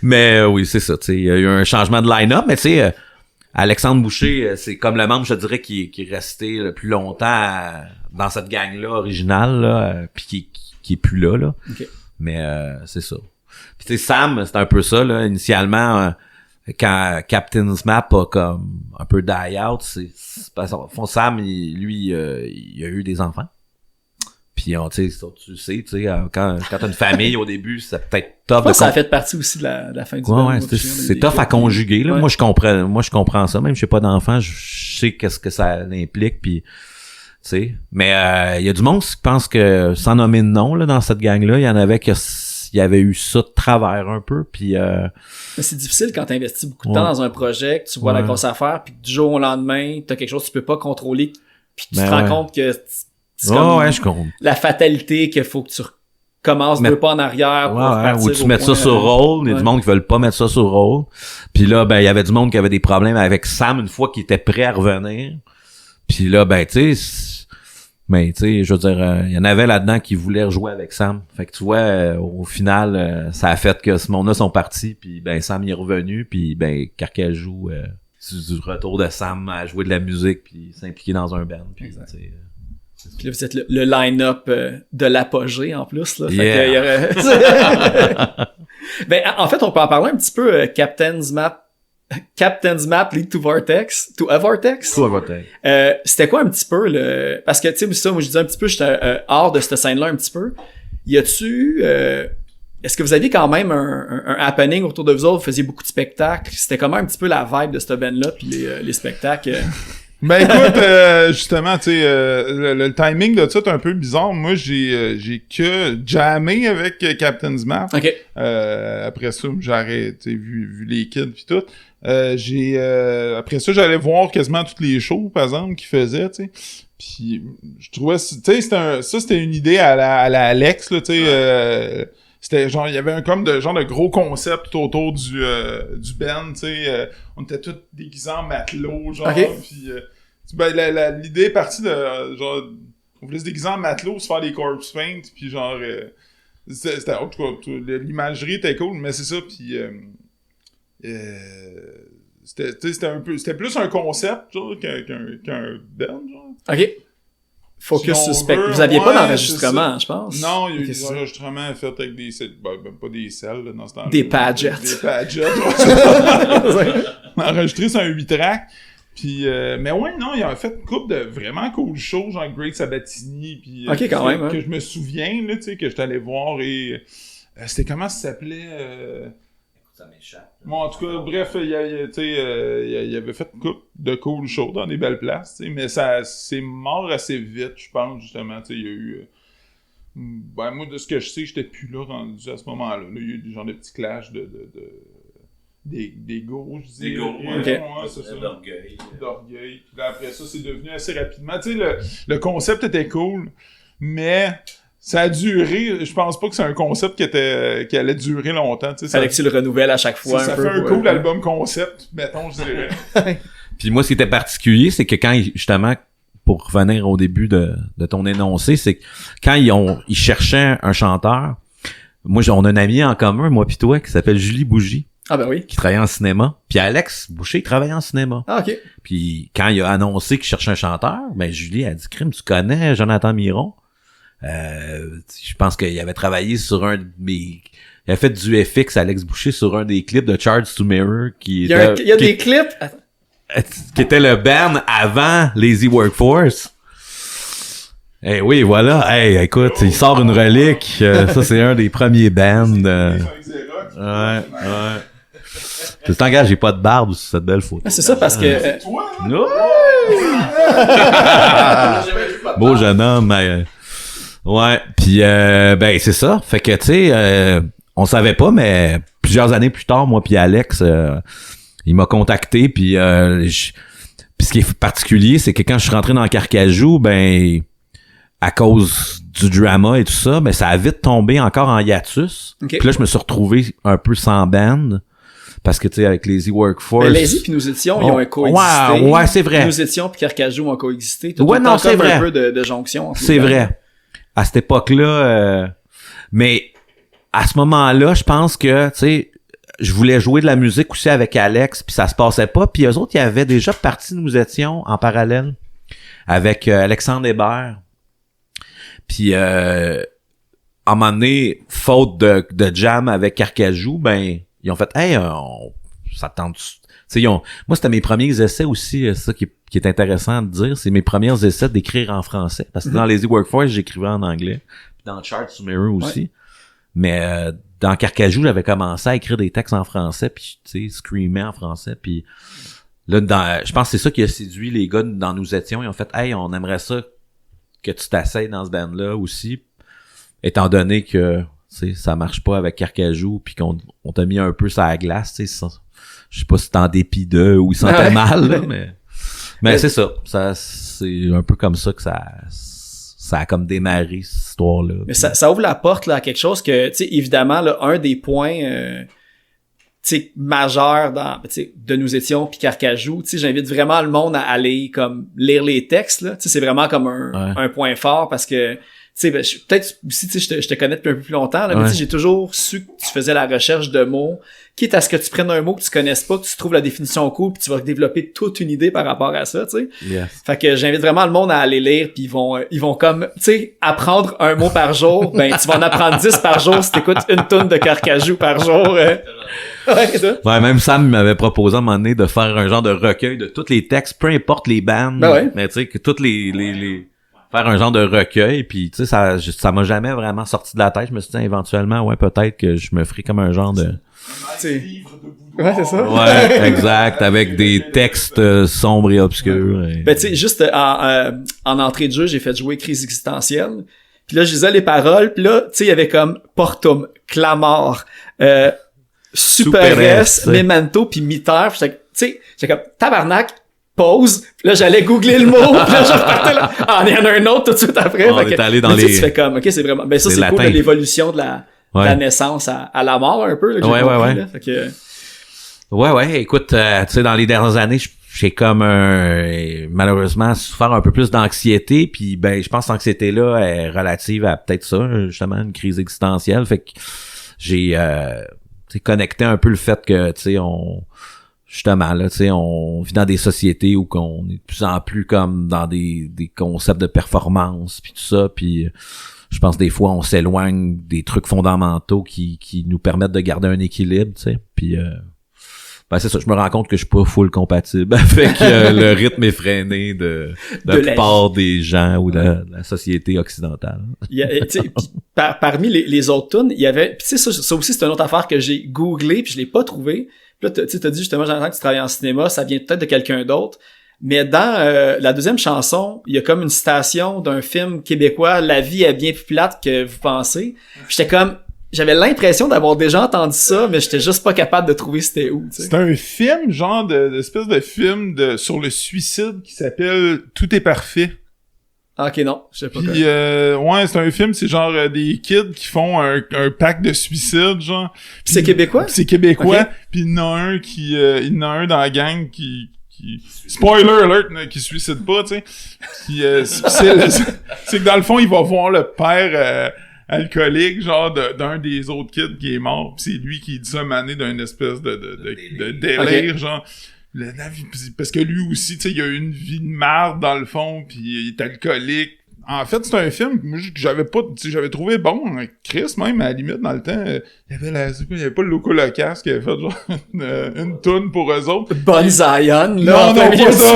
Mais oui, c'est ça, tu sais, il y a eu un changement de line-up, mais tu sais, Alexandre Boucher, c'est comme le membre, je dirais, qui est resté le plus longtemps dans cette gang-là originale, là, puis qui est plus là. Ok. Mais c'est ça. Puis tu sais, Sam, c'est un peu ça, là, initialement, quand Captain's Map a comme un peu die out, c'est parce qu'au fond, Sam, il a eu des enfants. Puis tu sais, tu sais, quand t'as une famille au début, c'est peut-être tough. Je pense que ça a fait partie aussi de la fin du band. Ouais, c'est tough à conjuguer, là. Ouais. Moi, je comprends ça. Même si j'ai pas d'enfant, je sais qu'est-ce que ça implique, puis tu sais. Mais il y a du monde qui pense que, sans nommer de nom, là, dans cette gang-là, il y en avait il y avait eu ça de travers un peu, puis Mais c'est difficile quand t'investis beaucoup de temps dans un projet, que tu vois la grosse affaire, puis que du jour au lendemain, t'as quelque chose que tu peux pas contrôler, puis tu te rends compte que c'est comme je comprends. la fatalité qu'il faut que tu commences deux pas en arrière pour repartir ou tu au mets point, ça sur roll, il y a du monde qui veulent pas mettre ça sur roll. Puis là, ben il y avait du monde qui avait des problèmes avec Sam une fois qu'il était prêt à revenir. Puis là, ben tu sais, mais tu sais, je veux dire, il y en avait là-dedans qui voulaient rejouer avec Sam. Fait que tu vois, au final, ça a fait que ce monde-là sont partis, puis ben Sam y est revenu, puis ben Carcajou, du retour de Sam à jouer de la musique, puis s'impliquer dans un band. Puis tu sais, Puis là, vous êtes le line-up de l'apogée en plus. Là. Fait Yeah. que, il y aurait... Ben, en fait, on peut en parler un petit peu. Captain's Map Lead to Vortex. To a Vortex. C'était quoi un petit peu le... Parce que, tu sais, ça, moi, je disais un petit peu, j'étais hors de cette scène-là un petit peu. Y a-tu... est-ce que vous aviez quand même un happening autour de vous autres? Vous faisiez beaucoup de spectacles? C'était comment un petit peu la vibe de cette band-là puis les spectacles? Ben écoute, justement, tu sais, le timing de ça est un peu bizarre. Moi, j'ai que jammé avec Captain's Map. OK. Après ça, j'ai arrêté, vu les kids pis tout. Après ça, j'allais voir quasiment tous les shows, par exemple, qu'ils faisaient, tu sais. Puis je trouvais, tu sais, c'était une idée à la Alex, là, tu sais. C'était genre, il y avait un comme de genre de gros concept autour du band, tu sais. On était tous déguisés en matelots, genre. Okay. Puis l'idée est partie de genre, on voulait se déguiser en matelot, se faire des corpse paint, puis genre, c'était en tout cas, l'imagerie était cool, mais c'est ça, puis c'était plus un concept, genre, qu'un band, genre. OK. Focus Si on suspect. veut, Vous aviez pas ouais, d'enregistrement, je pense. Non, il y a eu Ok, des c'est ça. enregistrements faits avec des pas des selles, là, dans ce temps-là. Des Padgets. Des Padgets, On a enregistré sur un 8-track. Puis, mais ouais, non, il a fait une couple de vraiment cool shows, genre Great Sabatini, puis Ok, quand même, hein. que je me souviens, là, tu sais, que j'étais allé voir, et c'était comment ça s'appelait Ça m'échappe. Bon, en tout cas, bref, il avait fait une couple de cool shows dans des belles places, tu sais, mais ça c'est mort assez vite, je pense, justement, tu sais, il y a eu... ben, moi, de ce que je sais, j'étais plus là rendu à ce moment-là. Là, il y a eu des genres de petits clashs des go, je dis. Des go, ouais, okay. ouais, c'est ça. D'orgueil. D'orgueil. Puis là, après ça, c'est devenu assez rapidement. Tu sais, le concept était cool, mais ça a duré. Je pense pas que c'est un concept qui allait durer longtemps. Tu sais, Fallait que tu le renouvelles à chaque fois. ça fait un cool album concept, mettons, je dirais. Puis moi, ce qui était particulier, c'est que quand, justement, pour revenir au début de ton énoncé, c'est que quand ils cherchaient un chanteur, moi, on a un ami en commun, moi pis toi, qui s'appelle Julie Bougie, Ah ben oui. qui travaillait en cinéma. Puis Alex Boucher, il travaillait en cinéma. Ah, OK. Puis quand il a annoncé qu'il cherchait un chanteur, ben Julie a dit, crime, tu connais Jonathan Miron? Je pense qu'il avait travaillé sur un de mes... Il a fait du FX, Alex Boucher, sur un des clips de Charge to Mirror, Il y a des clips... Attends. qui était le band avant Lazy Workforce. Eh oui, voilà. Hey, écoute, il sort une relique. Ça, c'est un des premiers bands. Ouais. Tu t'engages, j'ai pas de barbe sur cette belle photo. Ah, c'est ça parce que... Toi? Beau jeune homme, mais... ouais, puis ben c'est ça. Fait que, tu sais, on savait pas, mais plusieurs années plus tard, moi puis Alex, il m'a contacté, puis ce qui est particulier, c'est que quand je suis rentré dans Carcajou, ben... à cause du drama et tout ça, ben ça a vite tombé encore en hiatus. Okay. Puis là, je me suis retrouvé un peu sans band. Parce que, tu sais, avec Lazy Workforce... Mais Lazy puis Nous Étions, ils ont coexisté. Ouais, c'est vrai. Nous Étions puis Carcajou ont coexisté. Ouais, non, c'est vrai. Un peu de jonction. C'est vrai. À cette époque-là... mais à ce moment-là, je pense que, tu sais, je voulais jouer de la musique aussi avec Alex, puis ça se passait pas. Puis eux autres, ils avaient déjà parti de Nous Étions en parallèle avec Alexandre Hébert. Puis à un moment donné, faute de jam avec Carcajou, ben ils ont fait hey, ça tente. Tu sais, moi c'était mes premiers essais aussi, ça qui est intéressant de dire, c'est mes premiers essais d'écrire en français parce que dans Lazy Workforce, j'écrivais en anglais, puis dans Charts to Mirror aussi. Ouais. Mais dans Carcajou, j'avais commencé à écrire des textes en français, puis tu sais, screamer en français, puis là je pense que c'est ça qui a séduit les gars dans Nous Étions, ils ont fait hey, on aimerait ça que tu t'essayes dans ce band-là aussi, étant donné que ça marche pas avec Carcajou puis qu'on t'a mis un peu sur la glace, tu sais, je sais pas si t'es en dépit d'eux ou ils sentaient mal, là, mais c'est ça. C'est un peu comme ça que ça a comme démarré cette histoire-là. Mais ça ouvre la porte là, à quelque chose que, tu sais, évidemment, là, un des points majeur de Nous Étions puis Carcajou, tu sais, j'invite vraiment le monde à aller comme lire les textes là, tu sais, c'est vraiment comme un point fort parce que tu sais peut-être aussi tu sais je te connais depuis un peu plus longtemps là, mais tu sais j'ai toujours su que tu faisais la recherche de mots, quitte à ce que tu prennes un mot que tu connaisses pas, que tu trouves la définition cool puis tu vas développer toute une idée par rapport à ça, tu sais. Yes. Fait que j'invite vraiment le monde à aller lire puis ils vont comme tu sais apprendre un mot par jour, ben tu vas en apprendre 10 par jour si t'écoutes une toune de Carcajou par jour. Ouais, même Sam m'avait proposé à un moment donné de faire un genre de recueil de tous les textes, peu importe les bandes. Ben ouais. Mais tu sais, que toutes les faire un genre de recueil, puis tu sais, ça m'a jamais vraiment sorti de la tête. Je me suis dit, éventuellement, ouais, peut-être que je me ferai comme un genre de... Ouais, c'est ça. Ouais, exact, avec des textes sombres et obscurs. Et... Ben, tu sais, juste en entrée de jeu, j'ai fait jouer Crise existentielle. Puis là, je lisais les paroles, puis là, tu sais, il y avait comme Portum, Clamor, Super S, Memento, puis Miter. Tu sais, j'étais comme tabarnak, pause. Puis là, j'allais googler le mot, puis là, je repartais là. Ah, il y en a un autre tout de suite après. On est allé dans les... Tu fais comme, ok, c'est vraiment... Ben ça, c'est cool, l'évolution de la naissance à la mort, un peu. Là, que j'ai compris, là. Fait que... Ouais, écoute, tu sais, dans les dernières années, j'ai comme malheureusement souffert un peu plus d'anxiété, puis ben je pense que l'anxiété-là est relative à peut-être ça, justement, une crise existentielle. Fait que j'ai connecté un peu le fait que, tu sais, justement, là, tu sais, on vit dans des sociétés où qu'on est de plus en plus comme dans des concepts de performance, puis tout ça, puis je pense des fois on s'éloigne des trucs fondamentaux qui nous permettent de garder un équilibre, tu sais, puis ben c'est ça, je me rends compte que je suis pas full compatible avec le rythme effréné de la plupart des gens ou de la société occidentale. Parmi les autres tunes, il y avait, tu sais, ça aussi c'est une autre affaire que j'ai googlé puis je l'ai pas trouvé. Puis là, tu sais, t'as dit justement, j'entends que tu travailles en cinéma, ça vient peut-être de quelqu'un d'autre. Mais dans la deuxième chanson, il y a comme une citation d'un film québécois, La vie est bien plus plate que vous pensez. J'étais comme, j'avais l'impression d'avoir déjà entendu ça, mais j'étais juste pas capable de trouver c'était où. T'sais. C'est un film, genre d'espèce de film sur le suicide qui s'appelle Tout est parfait. Ah, ok, non, je sais pas. Puis ouais, c'est un film, c'est genre des kids qui font un pacte de suicide, genre. Pis c'est québécois? C'est québécois. Okay. Puis il y en a un il y en a un dans la gang qui spoiler alert, qui se suicide pas, tu sais. Puis c'est que dans le fond, il va voir le père alcoolique, genre d'un des autres kids qui est mort. Pis c'est lui qui dit ça mané d'une espèce de délire, okay. Genre. Parce que lui aussi, tu sais, il a eu une vie de marde dans le fond, puis il est alcoolique. En fait, c'est un film que j'avais pas, tu sais, j'avais trouvé bon. Chris, même, à la limite, dans le temps, il y avait pas le Loco Locas qui avait fait genre une toune pour eux autres. Bon Zion, là. Non, pas ça.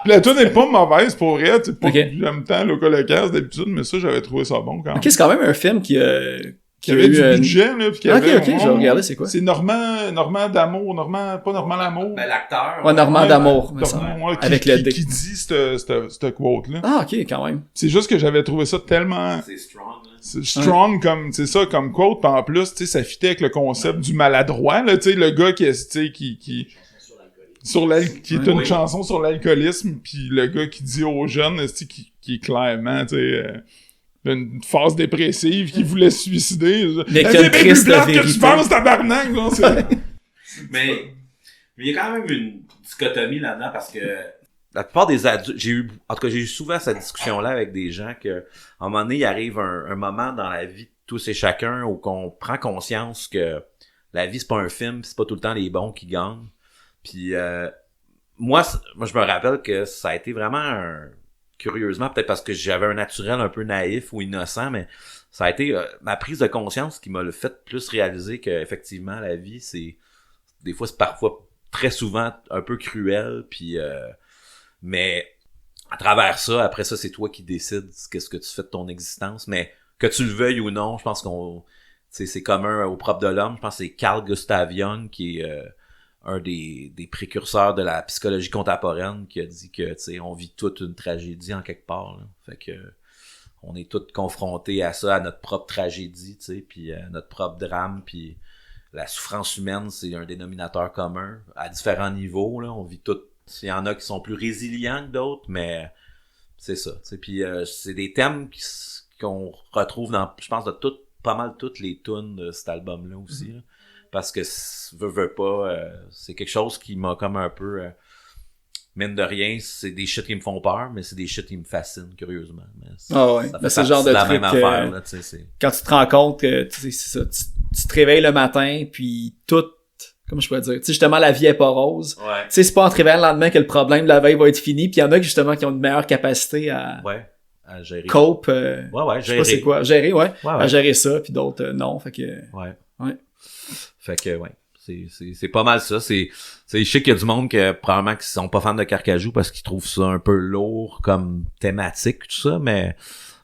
La toune est pas mauvaise pour vrai, tu sais, pas que j'aime tant Loco Locas d'habitude, mais ça, j'avais trouvé ça bon quand même. Ok, c'est quand même un film qui avait du budget, là, pis qui avait... Ok, je vais regarder, c'est quoi? C'est Normand D'Amour, pas Normand L'Amour. Ben, l'acteur. Ouais, Normand d'Amour. Avec le D. Qui dit cette quote-là. Ah, ok, quand même. C'est juste que j'avais trouvé ça tellement... C'est strong, là. C'est strong comme, c'est ça, comme quote, pis en plus, tu sais, ça fitait avec le concept du maladroit, là, tu sais, le gars qui est, tu sais, qui est une chanson sur l'alcoolisme, puis le gars qui dit aux jeunes, tu sais, qui est clairement, tu sais... une phase dépressive qui voulait se suicider. Mais c'est bien plus plate que tu penses, tabarnak, genre, mais il y a quand même une dichotomie là-dedans parce que la plupart des adultes, j'ai eu souvent cette discussion-là avec des gens que, à un moment donné, il arrive un moment dans la vie de tous et chacun où qu'on prend conscience que la vie, c'est pas un film, c'est pas tout le temps les bons qui gagnent. Puis, moi, je me rappelle que ça a été vraiment curieusement, peut-être parce que j'avais un naturel un peu naïf ou innocent, mais ça a été ma prise de conscience qui m'a le fait plus réaliser que effectivement la vie, c'est des fois, c'est parfois très souvent un peu cruel, puis mais à travers ça, après ça, c'est toi qui décides qu'est-ce que tu fais de ton existence, mais que tu le veuilles ou non, je pense qu'on c'est commun au propre de l'homme. Je pense que c'est Carl Gustav Jung qui est un des précurseurs de la psychologie contemporaine qui a dit que, tu sais, on vit toute une tragédie en quelque part, là. Fait que on est tous confrontés à ça, à notre propre tragédie, tu sais, puis à notre propre drame, puis la souffrance humaine, c'est un dénominateur commun à différents niveaux, là. On vit tout. Il y en a qui sont plus résilients que d'autres, mais c'est ça, tu sais. Puis c'est des thèmes qu'on retrouve dans, je pense, de pas mal toutes les tunes de cet album-là aussi, là. Parce que veux pas, c'est quelque chose qui m'a comme un peu mine de rien, c'est des shit qui me font peur, mais c'est des shit qui me fascinent curieusement. Mais c'est le genre de la truc même affaire, là, tu sais, quand tu te rends compte que c'est ça, tu te réveilles le matin puis tout, comment je pourrais dire, tu sais, justement la vie est pas rose. Ouais. Tu sais, c'est pas en te réveillant le lendemain que le problème de la veille va être fini, puis il y en a justement qui ont une meilleure capacité à gérer. Cope, gérer. Je sais pas c'est quoi, gérer, à gérer ça, puis d'autres non, fait que ouais. Ouais. Fait que, C'est pas mal ça. Je sais qu'il y a du monde que probablement qui sont pas fans de Carcajou parce qu'ils trouvent ça un peu lourd comme thématique, tout ça, mais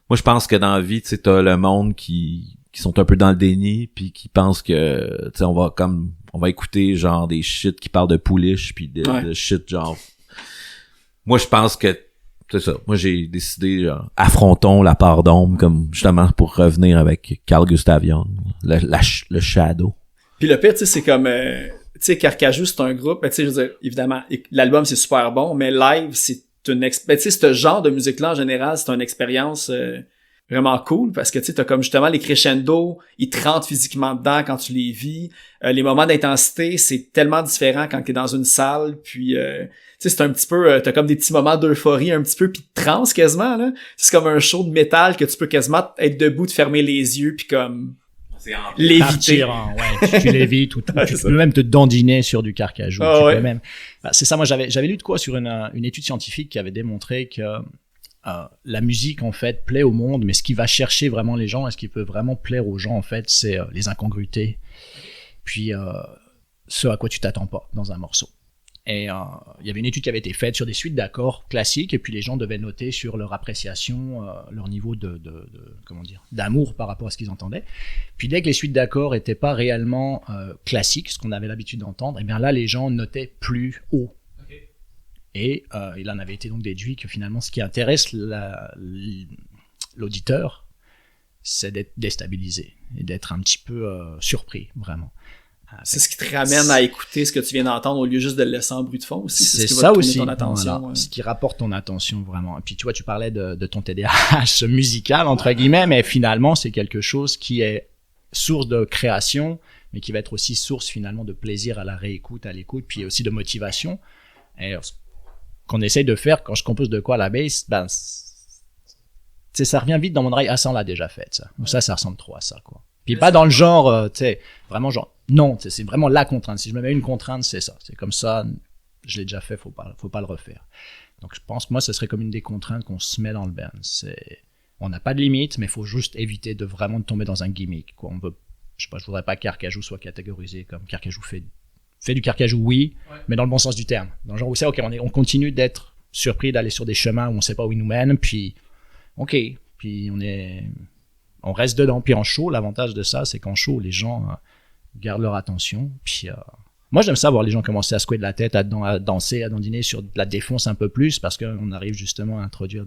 moi je pense que dans la vie, tu sais, t'as le monde qui sont un peu dans le déni puis qui pensent que, tu sais, on va écouter genre des shit qui parlent de pouliche puis de shit genre. Moi je pense que c'est ça. Moi, j'ai décidé, genre, affrontons la part d'ombre, comme, justement, pour revenir avec Carl Gustav Jung, le Shadow. Puis le pire, tu sais, c'est comme, tu sais, Carcajou, c'est un groupe, tu sais, je veux dire, évidemment, l'album, c'est super bon, mais live, c'est tu sais, ce genre de musique-là, en général, c'est une expérience vraiment cool, parce que, tu sais, t'as comme, justement, les crescendo, ils te rentrent physiquement dedans quand tu les vis. Les moments d'intensité, c'est tellement différent quand t'es dans une salle, puis... tu sais, c'est un petit peu, t'as comme des petits moments d'euphorie un petit peu pis de transe quasiment, là. C'est comme un show de métal que tu peux quasiment être debout, te fermer les yeux pis comme léviter. Tu lévites ou tu peux même te dandiner sur du Carcajou. Peux même. C'est ça, moi j'avais lu de quoi sur une étude scientifique qui avait démontré que la musique en fait plaît au monde, mais ce qui va chercher vraiment les gens et ce qui peut vraiment plaire aux gens en fait, c'est les incongruités. Puis ce à quoi tu t'attends pas dans un morceau. Et il y avait une étude qui avait été faite sur des suites d'accords classiques, et puis les gens devaient noter sur leur appréciation, leur niveau comment dire, d'amour par rapport à ce qu'ils entendaient. Puis dès que les suites d'accords étaient pas réellement classiques, ce qu'on avait l'habitude d'entendre, et bien là les gens notaient plus haut. Okay. Et il en avait été donc déduit que finalement ce qui intéresse l'auditeur, c'est d'être déstabilisé et d'être un petit peu surpris, vraiment. C'est ce qui te ramène à écouter ce que tu viens d'entendre au lieu juste de le laisser en bruit de fond aussi. C'est ce qui ça va aussi. ton attention. Voilà. Ce qui rapporte ton attention vraiment. Et puis tu vois, tu parlais de ton TDAH musical entre guillemets, mais finalement c'est quelque chose qui est source de création, mais qui va être aussi source finalement de plaisir à la réécoute, à l'écoute, puis aussi de motivation. Et ce qu'on essaye de faire quand je compose de quoi à la bass, ben ça revient vite dans mon oreille. Ah, ça on l'a déjà fait, ça. Donc ça ressemble trop à ça, quoi. Puis pas dans le genre, tu sais, vraiment genre. Non, c'est vraiment la contrainte. Si je me mets une contrainte, c'est ça. C'est comme ça, je l'ai déjà fait, faut pas le refaire. Donc je pense que moi, ce serait comme une des contraintes qu'on se met dans le band. On n'a pas de limite, mais il faut juste éviter de vraiment tomber dans un gimmick, quoi. Je voudrais pas que Carcajou soit catégorisé comme Carcajou fait du Carcajou, oui, mais dans le bon sens du terme. Dans le genre où c'est, ok, on continue d'être surpris d'aller sur des chemins où on sait pas où ils nous mènent, puis ok, puis on reste dedans. Puis en show, l'avantage de ça, c'est qu'en show, les gens gardent leur attention. Puis moi, j'aime ça voir les gens commencer à secouer de la tête, à danser, à dandiner sur de la défonce un peu plus, parce qu'on arrive justement à introduire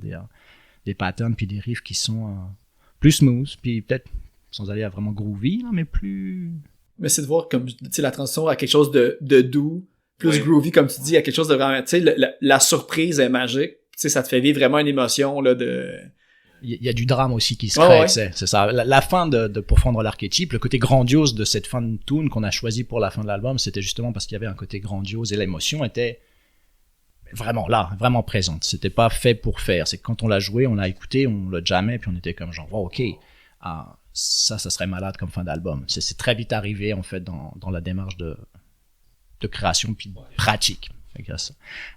des patterns puis des riffs qui sont plus smooth, puis peut-être sans aller à vraiment groovy, là, mais plus... Mais c'est de voir comme, tu sais, la transition à quelque chose de doux, plus groovy, comme tu dis, à quelque chose de vraiment, tu sais, la surprise est magique. Tu sais, ça te fait vivre vraiment une émotion, là, de... Il y a du drame aussi qui se crée, c'est ça. La fin de Pour fendre l'archétype, le côté grandiose de cette fin de tune qu'on a choisi pour la fin de l'album, c'était justement parce qu'il y avait un côté grandiose et l'émotion était vraiment là, vraiment présente. C'était pas fait pour faire. C'est que quand on l'a joué, on l'a écouté, on l'a jamais, puis on était comme genre, oh, ok, ça serait malade comme fin d'album. C'est très vite arrivé, en fait, dans la démarche de création puis pratique.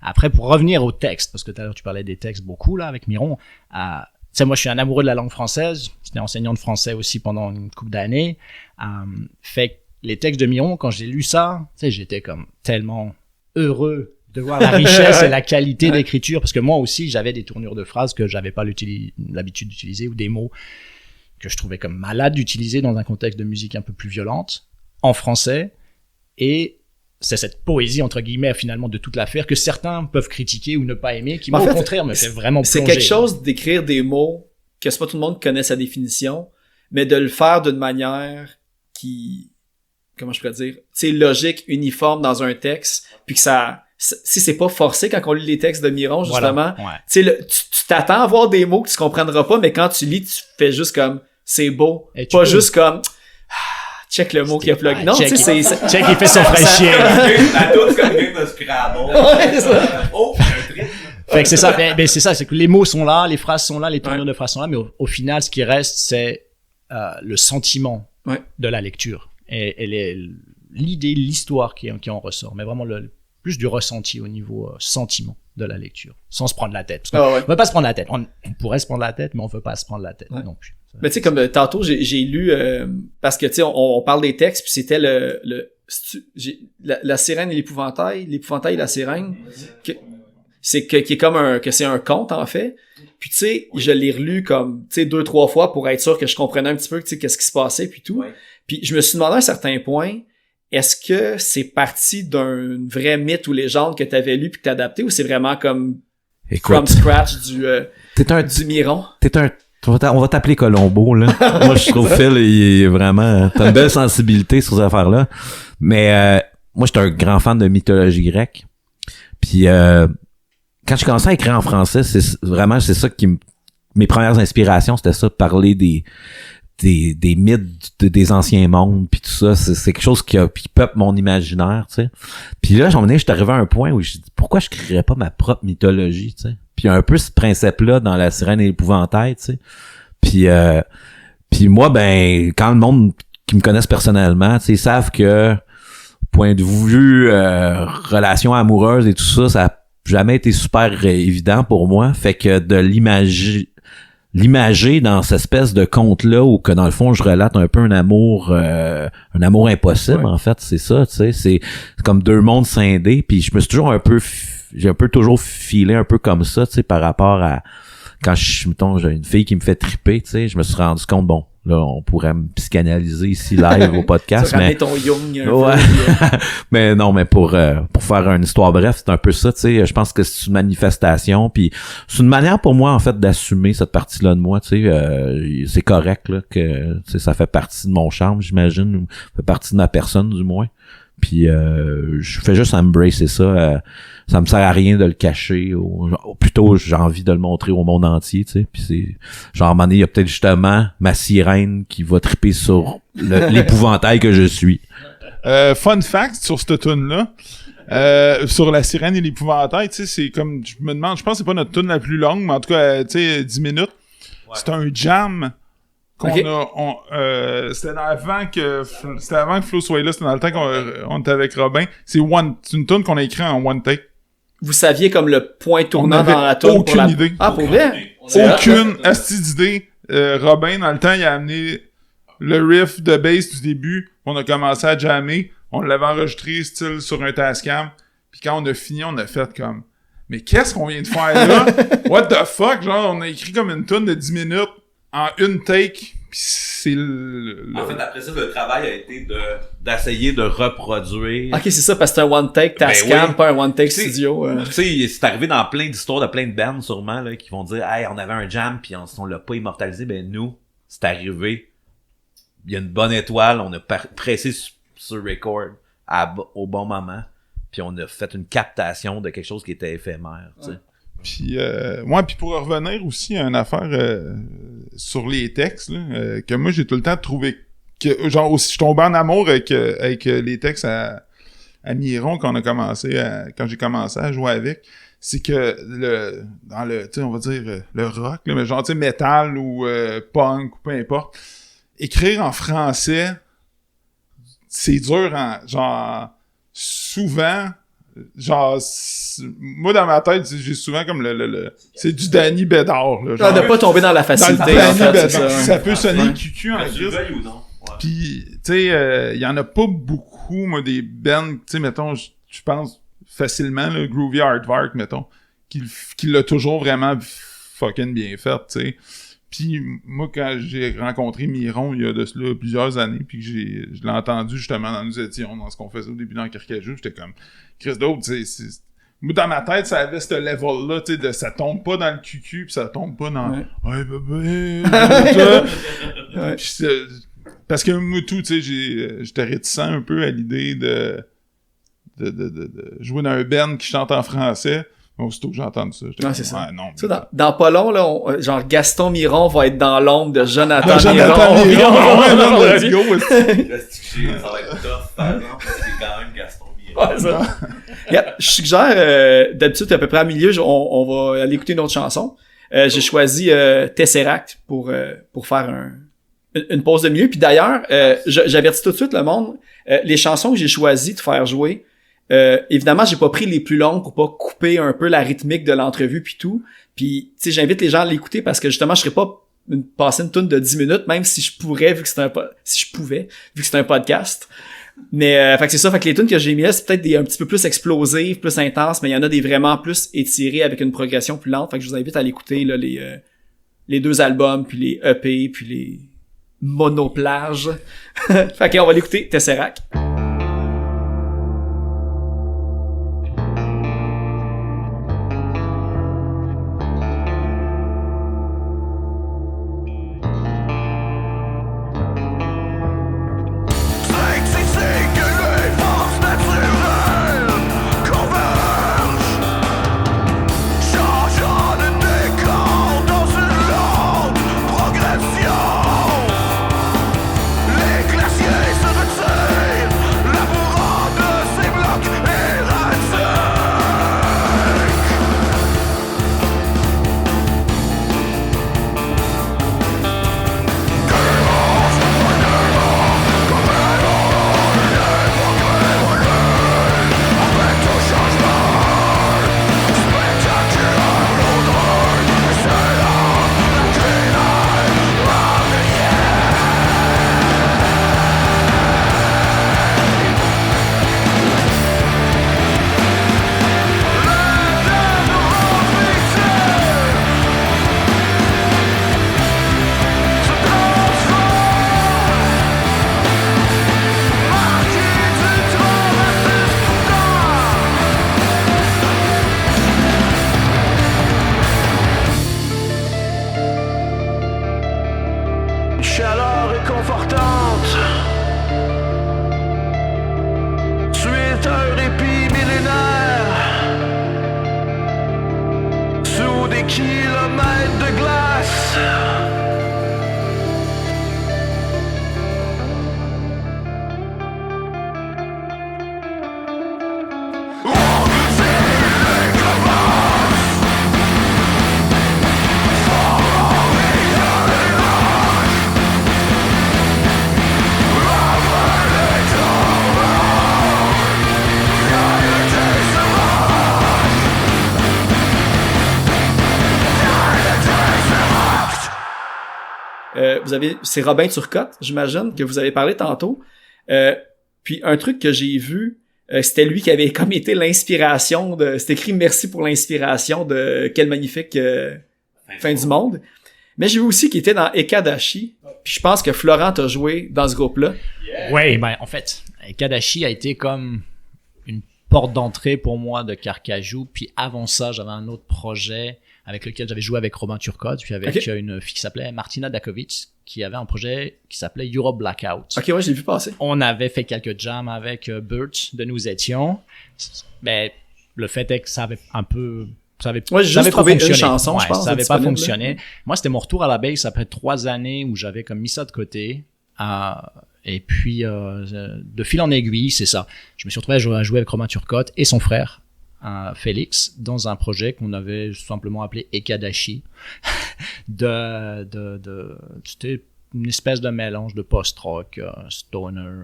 Après, pour revenir au texte, parce que tout à l'heure tu parlais des textes beaucoup là avec Miron, tu sais, moi, je suis un amoureux de la langue française. J'étais enseignant de français aussi pendant une couple d'années. Fait que les textes de Miron, quand j'ai lu ça, tu sais, j'étais comme tellement heureux de voir la richesse et la qualité d'écriture, parce que moi aussi, j'avais des tournures de phrases que j'avais pas l'habitude d'utiliser, ou des mots que je trouvais comme malades d'utiliser dans un contexte de musique un peu plus violente, en français. Et c'est cette poésie, entre guillemets, finalement, de toute l'affaire que certains peuvent critiquer ou ne pas aimer, qui, moi, au contraire, me fait vraiment plonger. C'est quelque chose d'écrire des mots que c'est pas tout le monde qui connaît sa définition, mais de le faire d'une manière qui, comment je pourrais dire, tu sais, logique, uniforme dans un texte, puis que ça, si c'est pas forcé quand on lit les textes de Miron, justement, voilà, tu sais, tu t'attends à voir des mots que tu comprendras pas, mais quand tu lis, tu fais juste comme, c'est beau, pas juste comme... check le mot qu'il y a plug. Non, tu sais, c'est... Check, il fait son fraîchier. La toute comme une game de Scrabble. Ouais, c'est ça. Oh, un trip. Fait que c'est ça. Ben, c'est ça, c'est que les mots sont là, les phrases sont là, les tournures de phrases sont là, mais au final, ce qui reste, c'est le sentiment de la lecture. Et l'idée, l'histoire qui en ressort. Mais vraiment, plus du ressenti au niveau sentiment. de la lecture, sans se prendre la tête. Ah ouais. On veut pas se prendre la tête. On pourrait se prendre la tête, mais on veut pas se prendre la tête non plus. Mais tu sais, comme tantôt, j'ai lu, parce que tu sais, on parle des textes, puis c'était la sirène et l'épouvantail et la sirène, qui est comme que c'est un conte, en fait. Puis tu sais, je l'ai relu comme, tu sais, 2-3 fois pour être sûr que je comprenais un petit peu, tu sais, qu'est-ce qui se passait, puis tout. Ouais. Puis je me suis demandé à un certain point, est-ce que c'est parti d'un vrai mythe ou légende que t'avais lu puis que t'as adapté, ou c'est vraiment comme from scratch du Miron? On va t'appeler Colombo, là. Moi, je trouve Phil, il est vraiment... T'as une belle sensibilité sur ces affaires-là. Mais moi, j'étais un grand fan de mythologie grecque. Puis quand j'ai commencé à écrire en français, c'est ça qui mes premières inspirations, c'était ça, de parler des mythes des anciens mondes, puis tout ça. C'est quelque chose qui peuple mon imaginaire, tu sais. Puis là, j'étais arrivé à un point où je dis, pourquoi je créerais pas ma propre mythologie, tu sais. Puis un peu ce principe-là dans La Sirène et l'Épouvantail, tu sais. Puis moi, ben, quand le monde qui me connaissent personnellement, tu sais, ils savent que, point de vue relations amoureuses et tout ça, ça a jamais été super évident pour moi. Fait que de l'imager dans cette espèce de conte-là où que dans le fond je relate un peu un amour impossible, en fait, c'est ça, tu sais, c'est comme deux mondes scindés, puis je me suis toujours j'ai toujours filé un peu comme ça, tu sais, par rapport à quand j'ai une fille qui me fait triper, tu sais, je me suis rendu compte, bon, là, on pourrait me psychanalyser ici live au podcast, mais ton Jung ouais. Mais non, mais pour faire une histoire bref, c'est un peu ça, tu sais, je pense que c'est une manifestation, puis c'est une manière pour moi en fait d'assumer cette partie-là de moi, tu sais, c'est correct là que tu sais, ça fait partie de mon charme, j'imagine, ou ça fait partie de ma personne du moins. Puis je fais juste embrasser ça, ça me sert à rien de le cacher, ou plutôt j'ai envie de le montrer au monde entier, tu sais. Puis c'est genre à un moment donné, il y a peut-être justement ma sirène qui va triper sur l'épouvantail que je suis. Fun fact sur cette tune là, sur La Sirène et l'Épouvantail, tu sais, c'est comme, je me demande, je pense que c'est pas notre tune la plus longue, mais en tout cas, tu sais, 10 minutes. Ouais. C'est un jam qu'on a, c'était avant que Flo soit là, c'était dans le temps qu'on était avec Robin. C'est une tune qu'on a écrite en one take. Vous saviez comme le point tournant dans la tune? Aucune idée. Ah, pour vrai? Aucune asti d'idée. Robin, dans le temps, il a amené le riff de bass du début. On a commencé à jammer. On l'avait enregistré style sur un Tascam. Puis quand on a fini, on a fait comme, mais qu'est-ce qu'on vient de faire là? What the fuck? Genre, on a écrit comme une tune de 10 minutes en une take. Puis c'est En fait, après ça, le travail a été d'essayer de reproduire. Ok, c'est ça, parce que c'est un one take Tascam, pas un one take studio. Tu sais, c'est arrivé dans plein d'histoires de plein de bands sûrement là qui vont dire, hey, on avait un jam puis on l'a pas immortalisé. Ben nous, c'est arrivé. Il y a une bonne étoile, on a pressé sur record au bon moment, puis on a fait une captation de quelque chose qui était éphémère, tu sais. Puis puis pour revenir aussi à une affaire sur les textes là, que moi j'ai tout le temps trouvé que genre aussi je tombais en amour avec les textes à Miron quand j'ai commencé à jouer avec, c'est que dans le, tu sais, on va dire le rock là, mais genre tu sais metal ou punk ou peu importe, écrire en français c'est dur genre souvent. Genre, moi dans ma tête, j'ai souvent comme c'est du Danny Bédard là, genre, de pas tomber dans la facilité. Dans le en fait, c'est ça peut sonner cucu en tu le veuilles ou non. Puis tu sais, il y en a pas beaucoup, moi, des bands, tu sais, mettons, je pense facilement le Groovy Aardvark, mettons, qui l'a toujours vraiment fucking bien fait, tu sais. Puis moi, quand j'ai rencontré Miron il y a de cela plusieurs années, puis que je l'ai entendu justement dans Nous étions, dans ce qu'on faisait au début dans Carcajou, j'étais comme Chris d'autre, tu sais, moi dans ma tête, ça avait ce level-là, tu sais, de ça tombe pas dans le cul, puis ça tombe pas dans parce que moi tout, tu sais, j'étais réticent un peu à l'idée de jouer dans un band qui chante en français. Aussitôt que j'ai entendu ça, j'étais c'est ça. Non, ça dans pas long, là, genre Gaston Miron va être dans l'ombre de Jonathan Miron. Let's go. Ça va être tough, par exemple, parce que c'est quand même Gaston Miron. Ouais, ça. Yeah, je suggère, d'habitude, à peu près à milieu, on va aller écouter une autre chanson. J'ai choisi Tesseract pour faire une pause de milieu. Puis d'ailleurs, j'avertis tout de suite le monde, les chansons que j'ai choisi de faire jouer, Évidemment, j'ai pas pris les plus longues pour pas couper un peu la rythmique de l'entrevue puis tout. Puis, tu sais, j'invite les gens à l'écouter parce que justement, je serais pas passer une toune de 10 minutes, même si je pourrais, vu que c'est un podcast. Mais, fait que c'est ça, fait que les tunes que j'ai mis là, c'est peut-être des un petit peu plus explosives, plus intenses, mais il y en a des vraiment plus étirées avec une progression plus lente. Fait que je vous invite à l'écouter, là, les 2 albums, puis les EP, puis les monoplages. Fait que on va l'écouter, Tesseract. C'est Robin Turcotte, j'imagine, que vous avez parlé tantôt. Puis un truc que j'ai vu, c'était lui qui avait comme été l'inspiration de... C'est écrit « Merci pour l'inspiration de Quelle magnifique fin du monde ». Mais j'ai vu aussi qu'il était dans Ekadashi. Puis je pense que Florent t'a joué dans ce groupe-là. Ouais, ben en fait, Ekadashi a été comme une porte d'entrée pour moi de Carcajou. Puis avant ça, j'avais un autre projet avec lequel j'avais joué avec Robin Turcotte, puis avec une fille qui s'appelait Martina Dakovic, qui avait un projet qui s'appelait Europe Blackout. Ok, ouais, je l'ai vu passer. On avait fait quelques jams avec Burt de Nous Étions. Ben, le fait est que ça avait un peu... j'ai juste trouvé une chanson, je pense. Ça avait pas fonctionné. Moi, c'était mon retour à la bass après 3 années où j'avais comme mis ça de côté. Et puis, de fil en aiguille, c'est ça. Je me suis retrouvé à jouer avec Robin Turcotte et son frère, Félix, dans un projet qu'on avait simplement appelé Ekadashi. C'était une espèce de mélange de post-rock, stoner,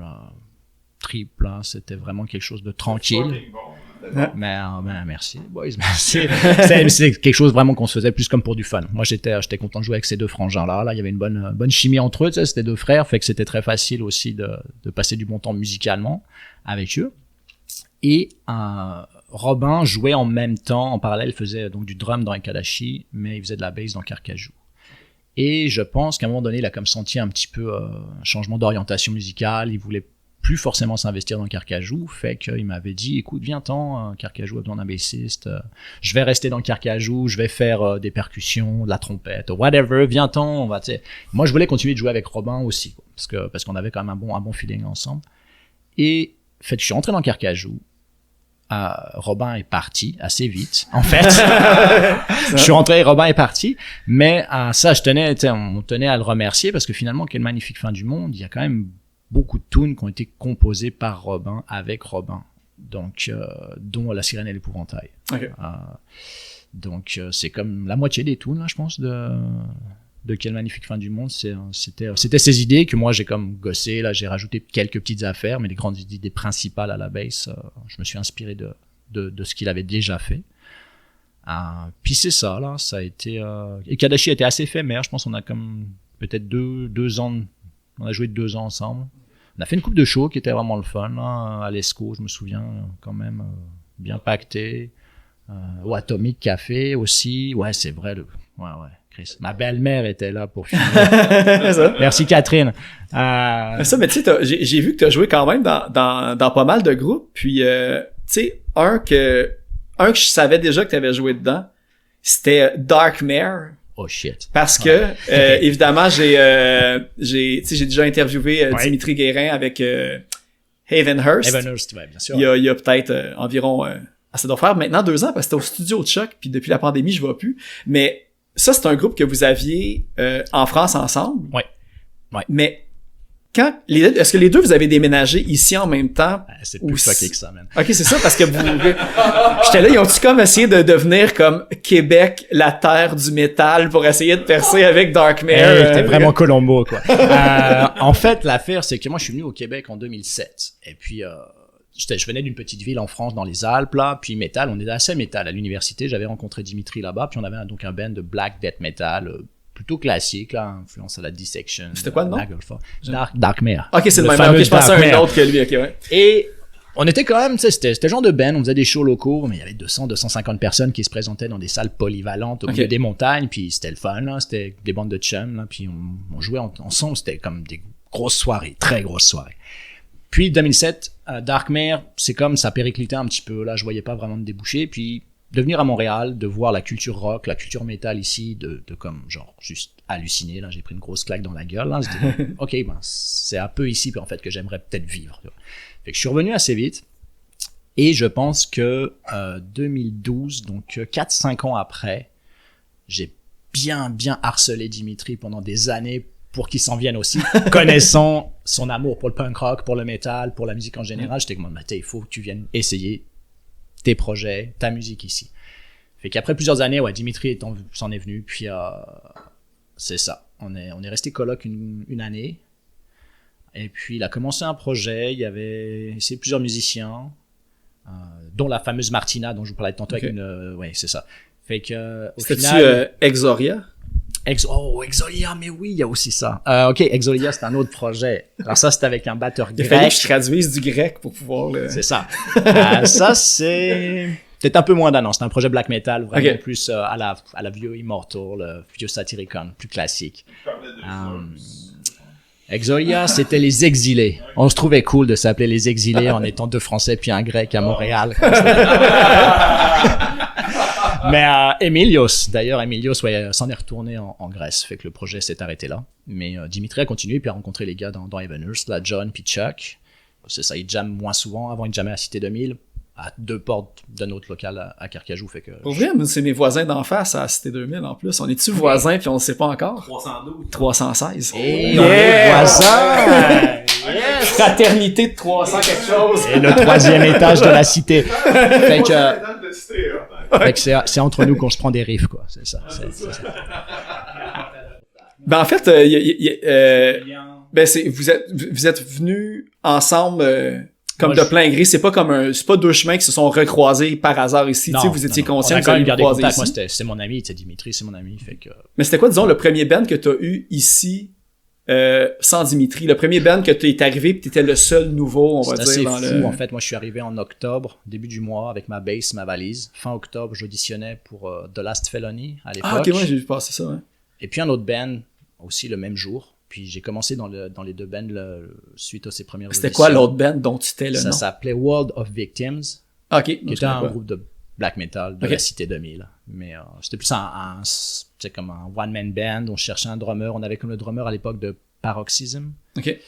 triple. Hein. C'était vraiment quelque chose de tranquille. Mais merci, boys, merci. C'est quelque chose vraiment qu'on se faisait plus comme pour du fun. Moi, j'étais content de jouer avec ces 2 frangins-là. Là, il y avait une bonne chimie entre eux. Tu sais, c'était 2 frères, fait que c'était très facile aussi de passer du bon temps musicalement avec eux. Et Robin jouait en même temps, en parallèle, il faisait donc du drum dans Ekadashi, mais il faisait de la bass dans Carcajou. Et je pense qu'à un moment donné, il a comme senti un petit peu un changement d'orientation musicale. Il voulait plus forcément s'investir dans Carcajou, fait qu'il m'avait dit, écoute, viens-t'en, Carcajou a besoin d'un bassiste, je vais rester dans Carcajou, je vais faire des percussions, de la trompette, whatever, viens-t'en, on va, tu sais. Moi, je voulais continuer de jouer avec Robin aussi, parce qu'on avait quand même un bon feeling ensemble. Et, fait que je suis rentré dans Carcajou, Robin est parti assez vite, en fait. Je suis rentré, Robin est parti, mais ça, on tenait à le remercier, parce que finalement, Quelle magnifique fin du monde, il y a quand même beaucoup de tunes qui ont été composées par Robin, avec Robin, donc dont La Sirène et l'Épouvantail. Okay. Donc c'est comme la moitié des tunes, là, je pense, de de Quelle magnifique fin du monde, c'était ces idées que moi j'ai comme gossé, là j'ai rajouté quelques petites affaires, mais les grandes idées principales à la base, je me suis inspiré de ce qu'il avait déjà fait. Puis c'est ça, là, ça a été... Et Kadashi a été assez éphémère, je pense qu'on a comme peut-être deux ans, on a joué 2 ans ensemble. On a fait une coupe de show qui était vraiment le fun, là, à l'ESCO, je me souviens, quand même, bien pacté. Au Atomic Café aussi, ouais c'est vrai, ouais, Chris. Ma belle-mère était là pour filmer. Merci Catherine. Ça, mais tu sais, j'ai vu que tu as joué quand même dans pas mal de groupes. Puis, tu sais, un que je savais déjà que tu avais joué dedans, c'était Dark Mare. Oh shit. Parce que, évidemment, j'ai déjà interviewé Dimitri Guérin avec Havenhurst. Havenhurst, ouais, bien sûr. Il y a peut-être environ... ça doit faire maintenant 2 ans parce que c'était au studio de Choc, puis depuis la pandémie, je vois plus. Mais ça, c'est un groupe que vous aviez en France ensemble. Ouais. Mais est-ce que les deux vous avez déménagé ici en même temps? C'est plus fucké que ça, man. Ok, c'est ça, parce que j'étais là, ils ont-tu comme essayé de devenir comme Québec, la terre du métal, pour essayer de percer avec Dark Mare? C'était vraiment Colombo, quoi. En fait, l'affaire, c'est que moi, je suis venu au Québec en 2007. Et puis, je venais d'une petite ville en France, dans les Alpes, là, puis métal, on était assez métal. À l'université, j'avais rencontré Dimitri là-bas, puis on avait donc un band de black death metal, plutôt classique, là, influence à la Dissection. C'était quoi le nom? Dark Mare. Ok, c'est le même. Ok, je pensais à un autre que lui, ok, ouais. Et on était quand même, tu sais, c'était le genre de band, on faisait des shows locaux, mais il y avait 200-250 personnes qui se présentaient dans des salles polyvalentes au milieu des montagnes, puis c'était le fun, là, c'était des bandes de chums, là, puis on jouait ensemble, c'était comme des grosses soirées, très grosses soirées. Puis 2007, Dark Mare, c'est comme ça périclitait un petit peu, là, je voyais pas vraiment de déboucher, puis de venir à Montréal, de voir la culture rock, la culture métal ici, de comme genre juste halluciner, là, j'ai pris une grosse claque dans la gueule, là, je dis, ok, ben c'est un peu ici en fait que j'aimerais peut-être vivre. Fait que je suis revenu assez vite, et je pense que 2012, donc 4-5 ans après, j'ai bien harcelé Dimitri pendant des années pour qu'il s'en vienne aussi, connaissant son amour pour le punk rock, pour le métal, pour la musique en général. J'étais comme, il faut que tu viennes essayer tes projets, ta musique ici. Fait qu'après plusieurs années, ouais, Dimitri s'en est venu, puis c'est ça. On est resté coloc une année, et puis il a commencé un projet, il y avait plusieurs musiciens, dont la fameuse Martina, dont je vous parlais tantôt avec ouais, c'est ça. Fait que, au final... Exoria? Exolia, mais oui, il y a aussi ça. Ok, Exolia, c'est un autre projet. Alors ça, c'est avec un batteur grec. Il fallait que je traduise du grec pour pouvoir le... C'est ça. Ça, c'est peut-être un peu moins d'un an. C'est un projet black metal, vraiment plus à la vieux Immortal, le vieux Satyricon, plus classique. Exolia, c'était les exilés. On se trouvait cool de s'appeler les exilés en étant 2 Français puis un Grec à Montréal. Mais Emilios, d'ailleurs, ouais, s'en est retourné en Grèce, fait que le projet s'est arrêté là. Mais Dimitri a continué, puis a rencontré les gars dans Havenhurst, là, John puis Chuck. C'est ça, il jamme moins souvent. Avant, il jammait à Cité 2000, à 2 portes d'un autre local à Carcajou. Fait que pour vrai, c'est mes voisins d'en face à Cité 2000 en plus. On est-tu voisins puis on ne sait pas encore? 316. Et on est voisins! Yes! Fraternité de 300 quelque chose. Et le 3e étage de la cité. Fait que c'est entre nous qu'on se prend des riffs, quoi. C'est ça. Ben en fait, vous êtes venus ensemble comme de plein gré. C'est pas 2 chemins qui se sont recroisés par hasard ici. Tu sais, vous étiez conscient que vous alliez croiser ici. Moi, c'est mon ami, c'est Dimitri, c'est mon ami. Fait que... Mais c'était quoi, disons, le premier band que t'as eu ici sans Dimitri? Le premier band que t'es arrivé et t'étais le seul nouveau, on va dire. C'est assez fou, en fait. Moi, je suis arrivé en octobre, début du mois, avec ma bass, ma valise. Fin octobre, j'auditionnais pour The Last Felony à l'époque. Ah, ok, ouais, j'ai vu passer ça, ouais. Et puis un autre band, aussi le même jour. Puis j'ai commencé dans les 2 bands suite à ces premières auditions. C'était quoi l'autre band dont tu t'es le nom? Ça s'appelait World of Victims. Ok. Qui était un groupe de black metal de la Cité 2000. Mais c'était plus c'était comme un one-man band. On cherchait un drummer. On avait comme le drummer à l'époque de Paroxysm. Ok.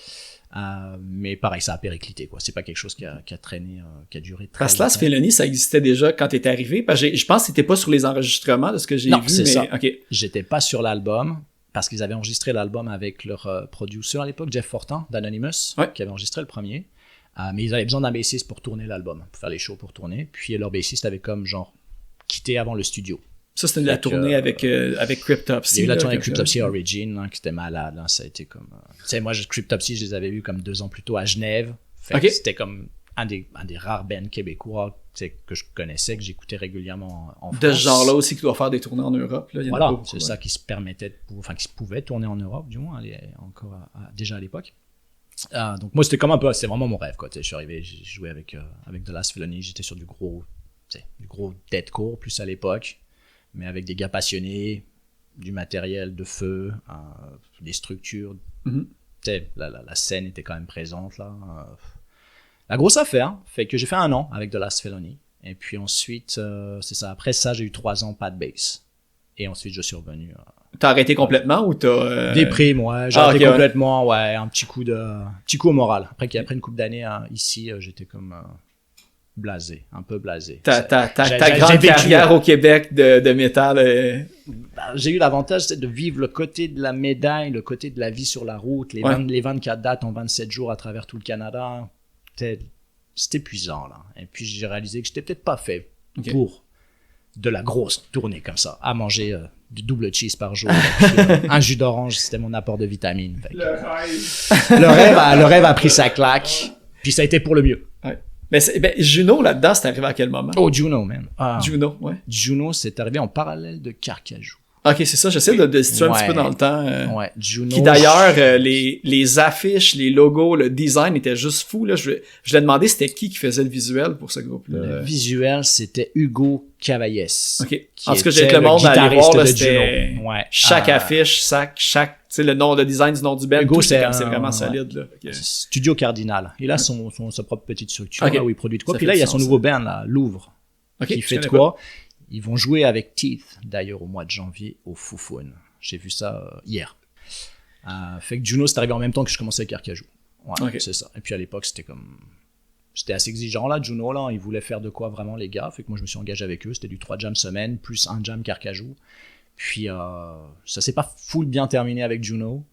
Mais pareil, ça a périclité, quoi. C'est pas quelque chose qui a traîné, qui a duré très longtemps. Last Felony, ça existait déjà quand t'étais arrivé. Parce que je pense que t'étais pas sur les enregistrements de ce que j'ai vu. Non, c'est ça. Okay. J'étais pas sur l'album. Parce qu'ils avaient enregistré l'album avec leur producer à l'époque, Jeff Fortin, d'Anonymous, qui avait enregistré le premier. Mais ils avaient besoin d'un bassiste pour tourner l'album, pour faire les shows pour tourner. Puis leur bassiste avait comme genre quitté avant le studio. Ça, c'était la tournée avec Cryptopsy. Il y a eu la là, tournée avec quelque Cryptopsy chose. Origin, là, qui était malade. Là. Ça a été comme... Tu sais, moi, Cryptopsy, je les avais vus comme 2 ans plus tôt à Genève. Fait que Ok. c'était comme un des rares bands québécois tu sais, que je connaissais, que j'écoutais régulièrement en France. De ce genre-là aussi qui doit faire des tournées en Europe. Là. Il y en a Voilà, pas beaucoup, c'est ouais. ça qui se permettait, qui se pouvait tourner en Europe, du moins, encore déjà à l'époque. Donc moi, c'était comme un peu, c'est vraiment mon rêve, quoi. Tu sais, je suis arrivé, j'ai joué avec The Last Felony, j'étais sur du gros deathcore, plus à l'époque, mais avec des gars passionnés, du matériel de feu, des structures. Mhm. Tu sais, la scène était quand même présente, là. La grosse affaire fait que j'ai fait 1 an avec The Last Felony. Et puis ensuite, c'est ça. Après ça, j'ai eu 3 ans pas de bass. Et ensuite, je suis revenu. T'as arrêté complètement ou t'as... Déprime, ouais. J'ai Ah, arrêté ok, ouais. complètement, ouais. Un petit coup au moral. Après une couple d'années ici, j'étais comme blasé, un peu blasé. Ta J'ai grande vécu, carrière au Québec de métal. J'ai eu l'avantage de vivre le côté de la médaille, le côté de la vie sur la route, les 24 dates en 27 jours à travers tout le Canada. C'était épuisant, là. Et puis, j'ai réalisé que j'étais peut-être pas fait pour de la grosse tournée comme ça, à manger du double cheese par jour. Puis, un jus d'orange, c'était mon apport de vitamines. Fait que, le rêve a pris sa claque, puis ça a été pour le mieux. Ouais. Mais Juno, là-dedans, c'est arrivé à quel moment? Oh, Juno, man. Juno, ouais. Juno, c'est arrivé en parallèle de Carcajou. Ok, c'est ça, j'essaie de situer un petit Ouais. peu dans le temps. Ouais, Juno. Qui d'ailleurs, les affiches, les logos, le design était juste fou. Là. Je l'ai demandé c'était qui faisait le visuel pour ce groupe-là. Le visuel, c'était Hugo Cavaillès. Ok. qui En ce que était j'ai avec le monde à aller guitariste voir, là, de c'était Juno. Ouais. chaque affiche, chaque, tu sais, le nom, le design du nom du band, Hugo, tout, c'est c'est vraiment ouais. solide, là. Fait que- Studio Cardinal. Il a sa propre petite structure Ok. là, où il produit de quoi. Ça Puis fait là, il y a du son sens, nouveau band, là, Louvre, Ok, qui je fait de connais quoi. Ils vont jouer avec Teeth, d'ailleurs, au mois de janvier, au Foufoune. J'ai vu ça hier. Fait que Juno, c'est arrivé en même temps que je commençais avec Carcajou. Ouais, Ok. c'est ça. Et puis à l'époque, c'était assez exigeant, là, Juno, là. Ils voulaient faire de quoi, vraiment, les gars. Fait que moi, je me suis engagé avec eux. C'était du 3 jams semaine, plus un jam Carcajou. Puis, ça s'est pas full bien terminé avec Juno.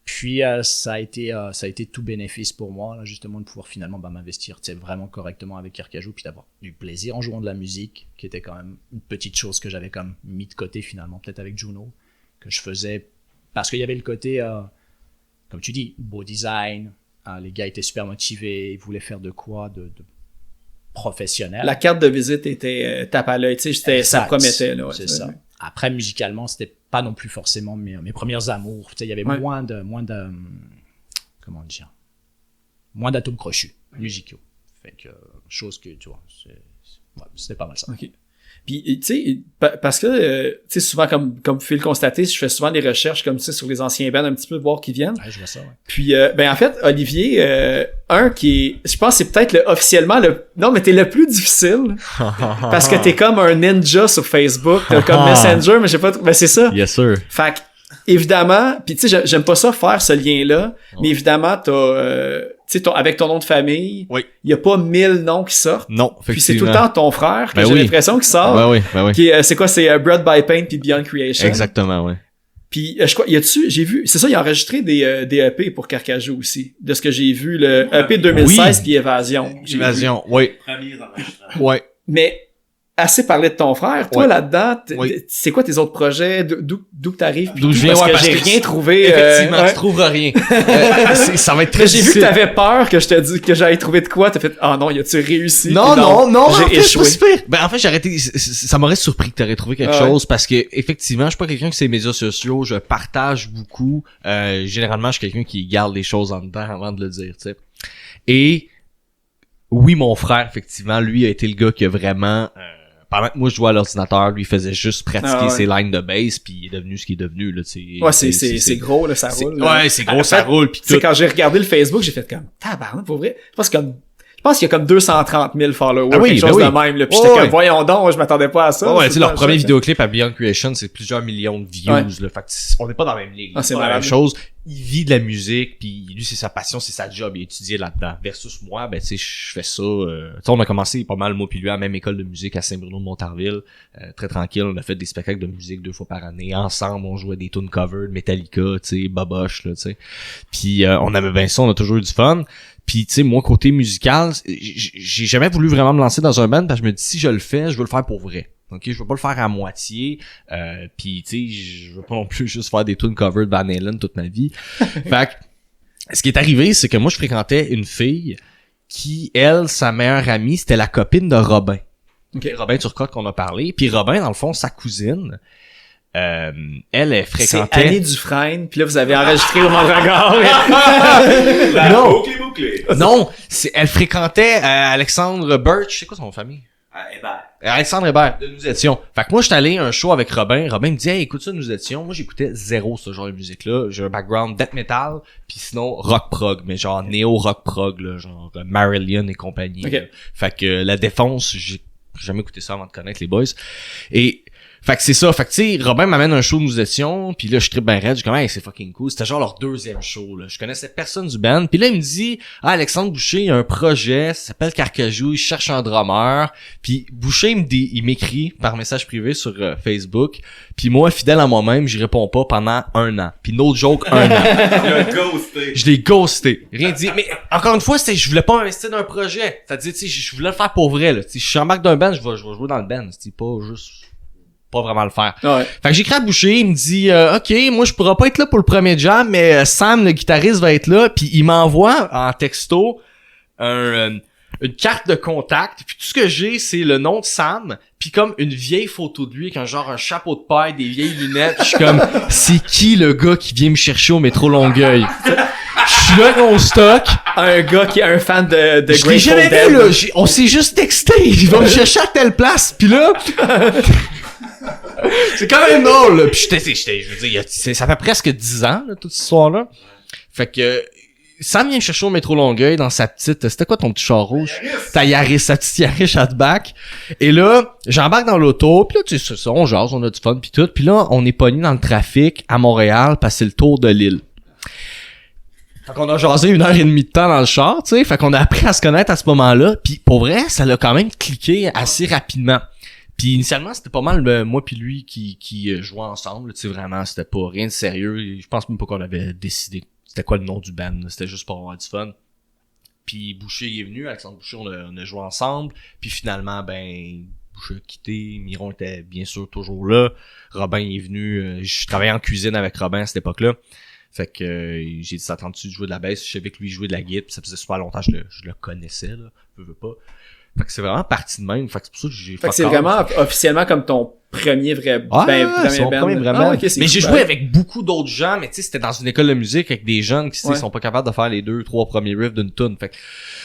Puis ça a été tout bénéfice pour moi là, justement de pouvoir finalement m'investir vraiment correctement avec Carcajou, puis d'avoir du plaisir en jouant de la musique, qui était quand même une petite chose que j'avais comme mis de côté finalement, peut-être avec Juno, que je faisais parce qu'il y avait le côté comme tu dis, beau design, les gars étaient super motivés, ils voulaient faire de quoi de professionnel. La carte de visite était tape à l'œil, tu sais, ça Exact. promettait, là. Ouais, C'est ça. Après, musicalement, c'était pas non plus forcément mes premières amours. Tu sais, il y avait Ouais. moins de comment dire, moins d'atomes crochus musicaux. Fait que chose que tu vois, c'était pas mal ça. OK. Puis, tu sais, parce que, tu sais, souvent, comme vous pouvez le constater, je fais souvent des recherches comme ça sur les anciens bands, un petit peu, voir qui viennent. Ouais, je vois ça. Ouais. Puis, ben en fait, Olivier, je pense que c'est peut-être officiellement non, mais t'es le plus difficile, parce que t'es comme un ninja sur Facebook, t'as comme Messenger, mais je sais pas, ben c'est ça. Yes, sir. Fait que, évidemment, puis tu sais, j'aime pas ça faire ce lien-là, mais évidemment, tu sais, avec ton nom de famille, Oui. il y a pas 1000 noms qui sortent. Non, Puis c'est tout le temps ton frère que Ben j'ai oui. l'impression qui sort. Ben oui, ben oui. Qui est, c'est quoi, c'est Brought by Pain puis Beyond Creation. Exactement, ouais. Puis je crois, j'ai vu, c'est ça, il a enregistré des EP pour Carcajou aussi. De ce que j'ai vu, le EP 2016 puis Évasion. J'ai vu. Évasion, oui. Premier enregistrement. Ouais. Mais assez parlé de ton frère, toi Ouais. là-dedans, Oui. c'est quoi tes autres projets, d'où que t'arrives, puis D'où tout? je viens, parce ouais, que parce j'ai que rien trouvé. Effectivement, ouais. tu trouveras rien. Ça va être très Mais j'ai vu que difficile. t'avais peur que je te dis que j'allais trouver de quoi, t'as fait ah non, y a-tu réussi? Non, Puis non, en j'ai fait, c'est échoué. pas super. Ben, en fait, j'ai arrêté, ça m'aurait surpris que t'aurais trouvé quelque Ouais. chose parce que, effectivement, je suis pas quelqu'un qui sur les médias sociaux, je partage beaucoup. Généralement, je suis quelqu'un qui garde les choses en dedans avant de le dire, tu sais. Et, oui, mon frère, effectivement, lui a été le gars qui a vraiment, pendant que moi je jouais à l'ordinateur, lui faisait juste pratiquer Ah ouais. ses lignes de bass puis il est devenu ce qu'il est devenu, là, tu sais. Ouais, c'est gros, là, ça roule. là. Ouais, c'est gros, En ça fait, roule pis Tu sais, tout. quand j'ai regardé le Facebook, j'ai fait comme, tabarnak, pour vrai. Je pense qu'il y a comme 230 000 followers, Ah oui, quelque ben chose oui. de même, là. Puis Ouais, j'étais ouais. comme, voyons donc, je m'attendais pas à ça. Ouais, C'est tu sais, leur super premier chouette. vidéoclip à Beyond Creation, c'est plusieurs millions de views, Ouais. là. Fait que on n'est pas dans la même ligue. Ah, c'est pas la même malade. chose. il vit de la musique, puis lui c'est sa passion, c'est sa job, il étudie là-dedans. Versus moi, ben tu sais, je fais ça. Tu sais, on a commencé pas mal moi puis lui à la même école de musique à Saint-Bruno-de-Montarville, très tranquille. On a fait des spectacles de musique 2 fois par année. Ensemble, on jouait des tunes covered, Metallica, tu sais, Boboche, là, tu sais. Puis on avait bien ça, on a toujours eu du fun. Puis tu sais, moi côté musical, j'ai jamais voulu vraiment me lancer dans un band parce que je me dis si je le fais, je veux le faire pour vrai. Ok, je veux pas le faire à moitié, puis tu sais, je veux pas non plus juste faire des tunes cover de Van Halen toute ma vie. Fait que, ce qui est arrivé, c'est que moi je fréquentais une fille qui, elle, sa meilleure amie, c'était la copine de Robin. Okay. Robin Turcotte qu'on a parlé, puis Robin, dans le fond, sa cousine, elle fréquentait... C'est Annie Dufresne, puis là vous avez enregistré au mon regard. Non, non, elle fréquentait Alexandre Birch, c'est quoi son famille? Alexandre Hébert, de Nous Étions. Fait que moi, j'étais allé à un show avec Robin. Robin me dit, hey, écoute ça, Nous Étions. Moi, j'écoutais zéro ce genre de musique-là. J'ai un background death metal, puis sinon rock prog, mais genre néo-rock prog, là, genre Marillion et compagnie. Okay. Fait que La Défonce, j'ai jamais écouté ça avant de connaître les boys. Et fait que c'est ça. Fait que tu sais, Robin m'amène un show Nous Étions, puis là je trippe ben raide, j'ai comme hey, c'est fucking cool. C'était genre leur 2e show là. Je connaissais personne du band. Puis là il me dit Alexandre Boucher, il y a un projet, ça s'appelle Carcajou, il cherche un drummer. Puis Boucher il m'écrit par message privé sur Facebook. Puis moi fidèle à moi-même, j'y réponds pas pendant 1 an. Puis no joke 1 an. Je l'ai ghosté. Rien dit. Mais encore une fois, je voulais pas investir dans un projet. C'est-à-dire tu sais, je voulais le faire pour vrai là. Si je suis en marque d'un band, je vais jouer dans le band, c'est pas juste pas vraiment le faire. Ouais. Fait que j'écris à Boucher, il me dit OK, moi je pourrais pas être là pour le premier jam, mais Sam le guitariste va être là, puis il m'envoie en texto une carte de contact, puis tout ce que j'ai c'est le nom de Sam, puis comme une vieille photo de lui avec un chapeau de paille, des vieilles lunettes, je suis comme c'est qui le gars qui vient me chercher au métro Longueuil? Je suis là avec mon stock. Un gars qui est un fan de Je l'ai Grateful jamais Dead. vu, là. On s'est juste texté. Il va me chercher à telle place. Puis là... c'est quand même drôle, là. Puis je veux dire, ça fait presque 10 ans, là, toute cette histoire-là. Fait que... Sam vient me chercher au métro Longueuil dans sa petite... C'était quoi ton petit char rouge? Ta Yaris, sa petite Yaris hatchback. Et là, j'embarque dans l'auto. Puis là, tu sais, c'est ça, on jase, on a du fun, puis tout. Puis là, on est pogné dans le trafic à Montréal parce que c'est le tour de l'île. Fait qu'on a jasé 1h30 de temps dans le char, tu sais. Fait qu'on a appris à se connaître à ce moment-là. Puis pour vrai, ça l'a quand même cliqué assez rapidement. Puis initialement, c'était pas mal moi puis lui qui jouait ensemble. Tu sais, vraiment, c'était pas rien de sérieux. Je pense même pas qu'on avait décidé c'était quoi le nom du band. C'était juste pour avoir du fun. Puis Boucher est venu, Alexandre Boucher, on a joué ensemble. Puis finalement, ben... Boucher a quitté, Miron était bien sûr toujours là. Robin est venu, je travaillais en cuisine avec Robin à cette époque-là. Fait que j'ai dit ça tente-tu de jouer de la basse, je savais que lui jouait de la guitare, puis ça faisait super longtemps que je le connaissais là, veux pas. Fait que c'est vraiment parti de même, fait que c'est pour ça que j'ai fait que c'est vraiment officiellement comme ton premier vrai premier band. Okay, mais j'ai joué avec beaucoup d'autres gens, mais tu sais c'était dans une école de musique avec des jeunes qui sont pas capables de faire les 2-3 premiers riffs d'une tune. Fait que...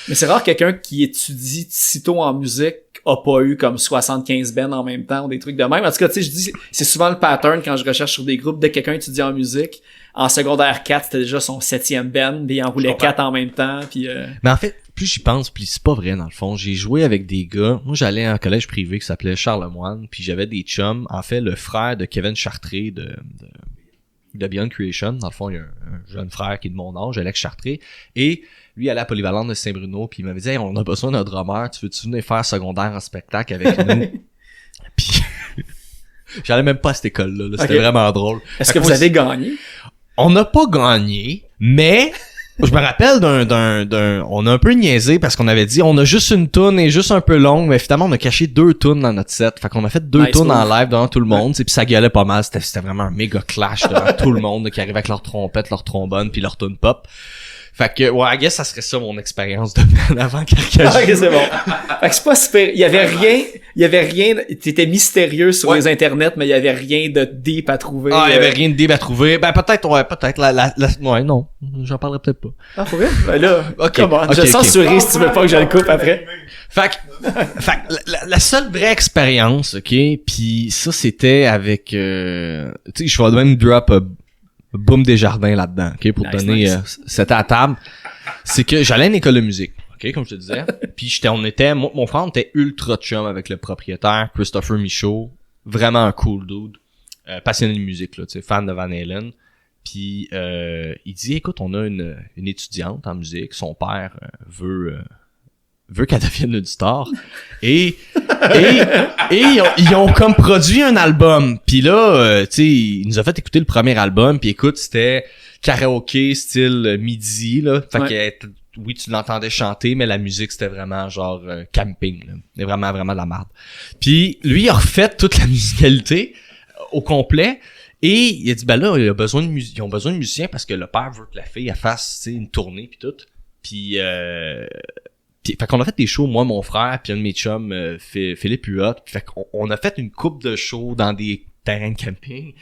Mais c'est rare quelqu'un qui étudie sitôt en musique a pas eu comme 75 bands en même temps ou des trucs de même. En tout cas, tu sais, je dis, c'est souvent le pattern quand je recherche sur des groupes. Dès que quelqu'un étudie en musique, en secondaire 4, c'était déjà son 7e band, puis il en roulait 4 en même temps, puis Mais en fait, plus j'y pense, plus c'est pas vrai dans le fond. J'ai joué avec des gars. Moi, j'allais à un collège privé qui s'appelait Charlemagne, puis j'avais des chums. En fait, le frère de Kevin Chartré de Beyond Creation, dans le fond, il y a un jeune frère qui est de mon âge, Alex Chartré, et lui il allait à Polyvalente de Saint-Bruno, puis il m'avait dit hey, on a besoin d'un drummer, tu veux-tu venir faire secondaire en spectacle avec nous? Puis j'allais même pas à cette école-là, c'était vraiment drôle. Est-ce que vous avez gagné? On n'a pas gagné, mais je me rappelle on a un peu niaisé parce qu'on avait dit on a juste une toune et juste un peu longue, mais finalement on a caché 2 tounes dans notre set. Fait qu'on a fait 2 tounes en live devant tout le monde, puis ça gueulait pas mal, c'était vraiment un méga clash devant tout le monde qui arrivait avec leur trompette, leur trombone puis leur tune pop. Fait que ouais, I guess ça serait ça mon expérience de band avant Carcajou. Ok, c'est bon. Fait que c'est pas super, il y avait rien, t'étais mystérieux sur les internets, mais il y avait rien de deep à trouver. Ah, il y avait rien de deep à trouver. Ben peut-être ouais, non, j'en parlerai peut-être pas. Ah, pour vrai? Ben là, okay, je censurerai si tu veux pas que je le coupe après. Fait que la seule vraie expérience, ok, puis ça c'était avec tu sais, je vais même drop Boom Desjardins là-dedans, ok, pour donner c'était à table. C'est que j'allais à une école de musique, ok, comme je te disais. Puis mon frère était ultra chum avec le propriétaire, Christopher Michaud, vraiment un cool dude, passionné de musique là, tu sais, fan de Van Halen. Puis il dit, écoute, on a une étudiante en musique, son père veut qu'elle devienne une star. Et ils ont comme produit un album. Puis là, tu sais, il nous a fait écouter le premier album. Puis écoute, c'était karaoké style midi, là. Fait que oui, tu l'entendais chanter, mais la musique, c'était vraiment genre camping, là. C'était vraiment, vraiment de la merde. Puis lui, il a refait toute la musicalité au complet. Et il a dit, ben là, ils ont besoin de musiciens parce que le père veut que la fille elle fasse, tu sais, une tournée puis tout. Puis fait qu'on a fait des shows, moi, mon frère, puis un de mes chums, Philippe Huot. Fait qu'on a fait une coupe de shows dans des terrains de camping.